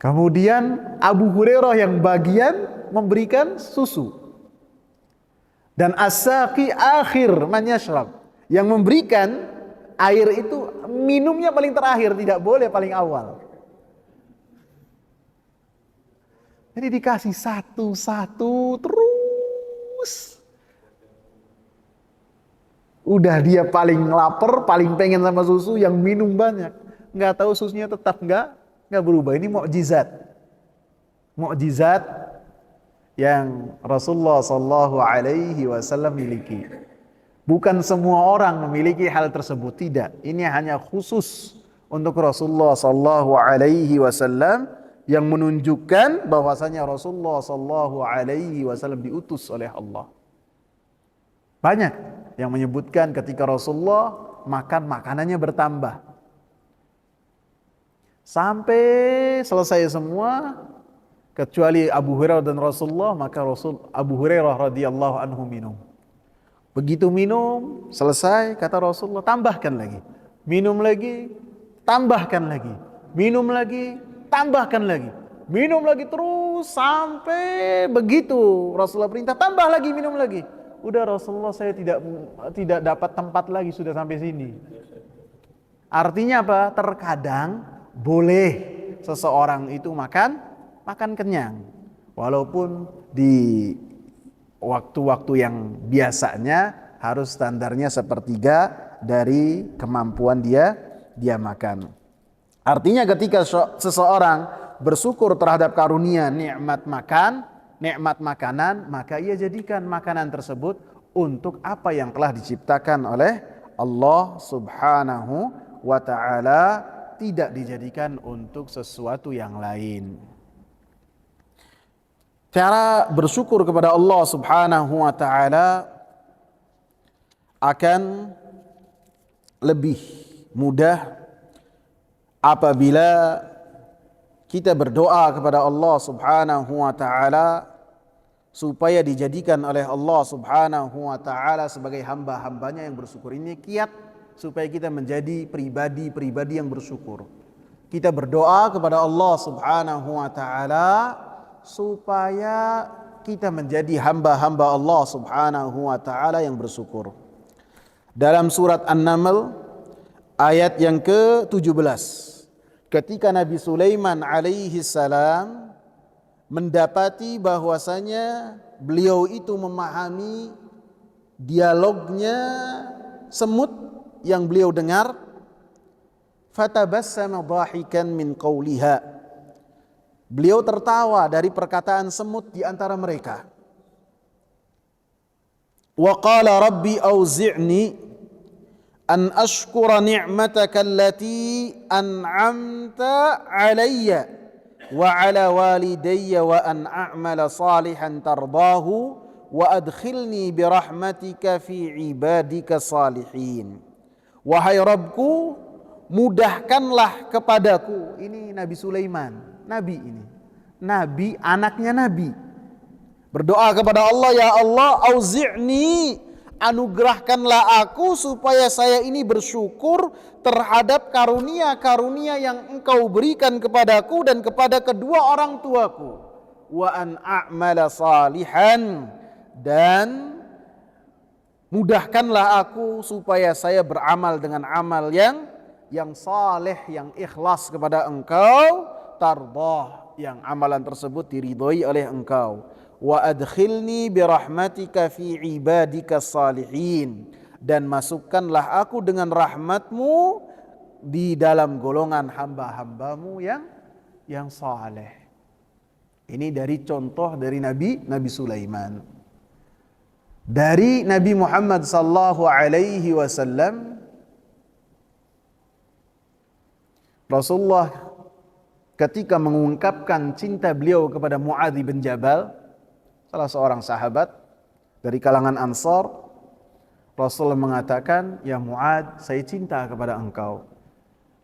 Kemudian Abu Hurairah yang bagian memberikan susu. Dan as-saqi akhir man yashrab. Yang memberikan air itu minumnya paling terakhir, tidak boleh paling awal. Jadi dikasih satu-satu terus. Udah dia paling lapar, paling pengen sama susu, yang minum banyak. Nggak tahu susunya tetap nggak berubah. Ini mukjizat. Mukjizat yang Rasulullah sallallahu alaihi wasallam miliki. Bukan semua orang memiliki hal tersebut, tidak. Ini hanya khusus untuk Rasulullah sallallahu alaihi wasallam yang menunjukkan bahwasanya Rasulullah sallallahu alaihi wasallam diutus oleh Allah. Banyak yang menyebutkan ketika Rasulullah makan, makanannya bertambah. Sampai selesai semua kecuali Abu Hurairah dan Rasulullah, maka Abu Hurairah radhiyallahu anhu minum. Begitu minum, selesai, kata Rasulullah, tambahkan lagi. Minum lagi, tambahkan lagi. Minum lagi, tambahkan lagi. Minum lagi terus sampai begitu Rasulullah perintah, tambah lagi, minum lagi. Udah Rasulullah, saya tidak dapat tempat lagi, sudah sampai sini. Artinya apa? Terkadang boleh seseorang itu makan kenyang. Walaupun di waktu-waktu yang biasanya harus standarnya sepertiga dari kemampuan dia makan. Artinya ketika seseorang bersyukur terhadap karunia nikmat makan, nikmat makanan, maka ia jadikan makanan tersebut untuk apa yang telah diciptakan oleh Allah Subhanahu wa ta'ala, tidak dijadikan untuk sesuatu yang lain. Cara bersyukur kepada Allah Subhanahu wa ta'ala akan lebih mudah apabila kita berdoa kepada Allah Subhanahu wa ta'ala supaya dijadikan oleh Allah Subhanahu wa ta'ala sebagai hamba-hambanya yang bersyukur. Ini kiat supaya kita menjadi pribadi-pribadi yang bersyukur. Kita berdoa kepada Allah Subhanahu wa ta'ala supaya kita menjadi hamba-hamba Allah Subhanahu wa ta'ala yang bersyukur. Dalam surat An-Naml ayat yang ke-17, ketika Nabi Sulaiman alaihi salam mendapati bahwasanya beliau itu memahami dialognya semut yang beliau dengar, fatabassama dhahikan min qawliha, beliau tertawa dari perkataan semut di antara mereka. Wa qala rabbi auzi'ni an ashkura ni'mataka allati an'amta alayya wa ala walidayya wa an a'mala salihan tardahu wa adkhilni birahmatika fi ibadika salihin. Wahai Rabbku, mudahkanlah kepadaku. Ini Nabi Sulaiman, nabi ini. Nabi, anaknya nabi. Berdoa kepada Allah, ya Allah, auzi'ni, anugerahkanlah aku supaya saya ini bersyukur terhadap karunia-karunia yang Engkau berikan kepadaku dan kepada kedua orang tuaku. Wa an a'mala salihan, dan mudahkanlah aku supaya saya beramal dengan amal yang saleh, yang ikhlas kepada Engkau, tardah, yang amalan tersebut diridhoi oleh Engkau. Wa adkhilni birahmatika fi ibadika salihin, dan masukkanlah aku dengan rahmatmu di dalam golongan hamba-hambamu yang saleh. Ini dari contoh dari Nabi Sulaiman. Dari Nabi Muhammad sallallahu alaihi wasallam, Rasulullah ketika mengungkapkan cinta beliau kepada Muadz bin Jabal, salah seorang sahabat dari kalangan Ansar, Rasulullah mengatakan, ya Muadz, saya cinta kepada engkau.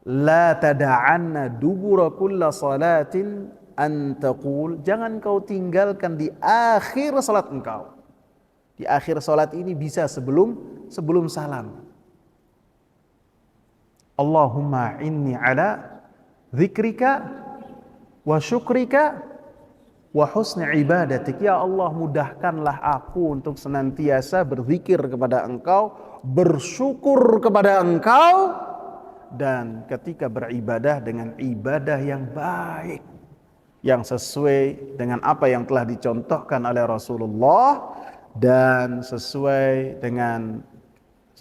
La tada'anna dubura kulla salatin an taqul, jangan kau tinggalkan di akhir salat engkau. Di akhir salat ini bisa sebelum salam. Allahumma inni ala dzikrika wa syukrika wa husni ibadatik. Ya Allah, mudahkanlah aku untuk senantiasa berzikir kepada Engkau, bersyukur kepada Engkau, dan ketika beribadah dengan ibadah yang baik, yang sesuai dengan apa yang telah dicontohkan oleh Rasulullah, dan sesuai dengan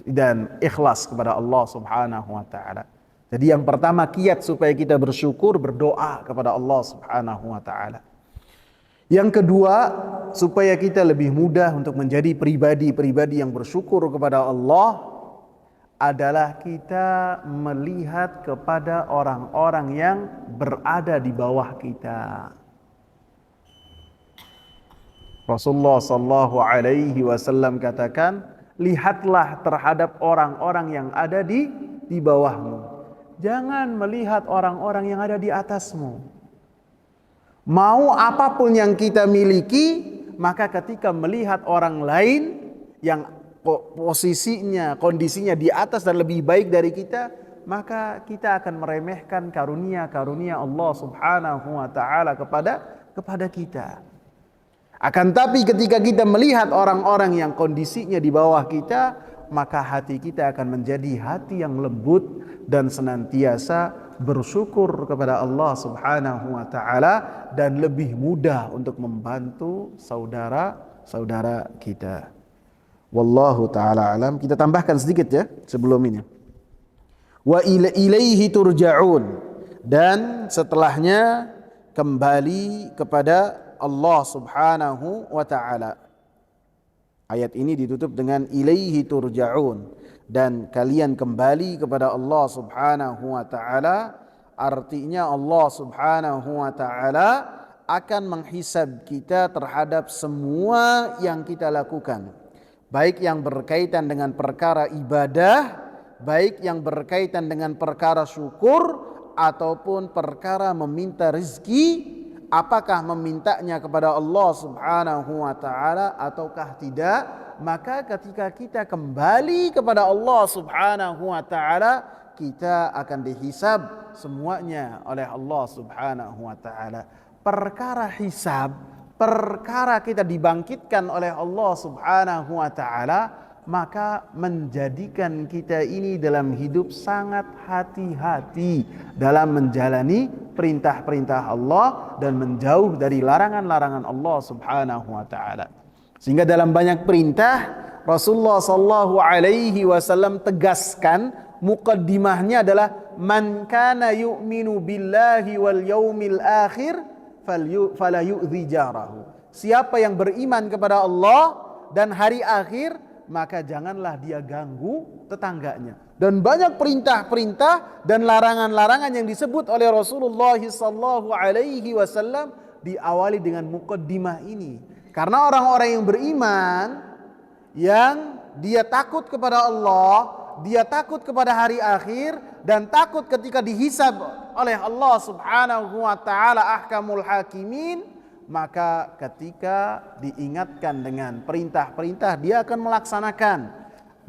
dan ikhlas kepada Allah Subhanahu wa taala. Jadi yang pertama, kiat supaya kita bersyukur, berdoa kepada Allah Subhanahu wa taala. Yang kedua, supaya kita lebih mudah untuk menjadi pribadi-pribadi yang bersyukur kepada Allah, adalah kita melihat kepada orang-orang yang berada di bawah kita. Rasulullah sallallahu alaihi wasallam katakan, lihatlah terhadap orang-orang yang ada di bawahmu. Jangan melihat orang-orang yang ada di atasmu. Mau apapun yang kita miliki, maka ketika melihat orang lain yang posisinya, kondisinya di atas dan lebih baik dari kita, maka kita akan meremehkan karunia-karunia Allah Subhanahu wa taala kepada kita. Akan tapi ketika kita melihat orang-orang yang kondisinya di bawah kita, maka hati kita akan menjadi hati yang lembut dan senantiasa bersyukur kepada Allah Subhanahu wa taala, dan lebih mudah untuk membantu saudara-saudara kita. Wallahu taala alam. Kita tambahkan sedikit ya sebelum ini. Wa ilaihi turja'un, dan setelahnya kembali kepada Allah Subhanahu wa taala. Ayat ini ditutup dengan ilaihi turja'un, dan kalian kembali kepada Allah Subhanahu wa taala. Artinya Allah Subhanahu wa taala akan menghisab kita terhadap semua yang kita lakukan, baik yang berkaitan dengan perkara ibadah, baik yang berkaitan dengan perkara syukur, ataupun perkara meminta rezeki. Apakah memintanya kepada Allah Subhanahu wa taala ataukah tidak? Maka ketika kita kembali kepada Allah Subhanahu wa taala, kita akan dihisab semuanya oleh Allah Subhanahu wa taala. Perkara hisab, perkara kita dibangkitkan oleh Allah Subhanahu wa taala, maka menjadikan kita ini dalam hidup sangat hati-hati dalam menjalani perintah-perintah Allah dan menjauh dari larangan-larangan Allah Subhanahu wa taala. Sehingga dalam banyak perintah Rasulullah sallallahu alaihi wasallam tegaskan, muqaddimahnya adalah man kana yu'minu billahi wal yaumil akhir fala yu'dhi jarahu. Siapa yang beriman kepada Allah dan hari akhir, maka janganlah dia ganggu tetangganya. Dan banyak perintah-perintah dan larangan-larangan yang disebut oleh Rasulullah sallallahu alaihi wasallam diawali dengan muqaddimah ini. Karena orang-orang yang beriman, yang dia takut kepada Allah dia takut kepada hari akhir dan takut ketika dihisab oleh Allah Subhanahu wa taala ahkamul hakimin, maka ketika diingatkan dengan perintah-perintah dia akan melaksanakan,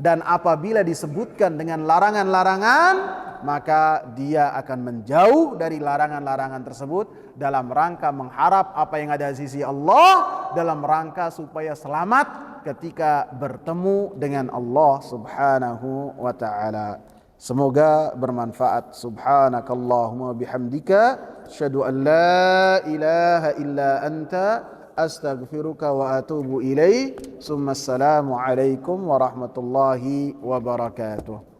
dan apabila disebutkan dengan larangan-larangan maka dia akan menjauh dari larangan-larangan tersebut dalam rangka mengharap apa yang ada di sisi Allah, dalam rangka supaya selamat ketika bertemu dengan Allah Subhanahu wa taala. Semoga bermanfaat. Subhanakallahumma bihamdika asyhadu an la ilaha illa anta astaghfiruka wa atubu ilaik. Assalamu alaikum warahmatullahi wabarakatuh.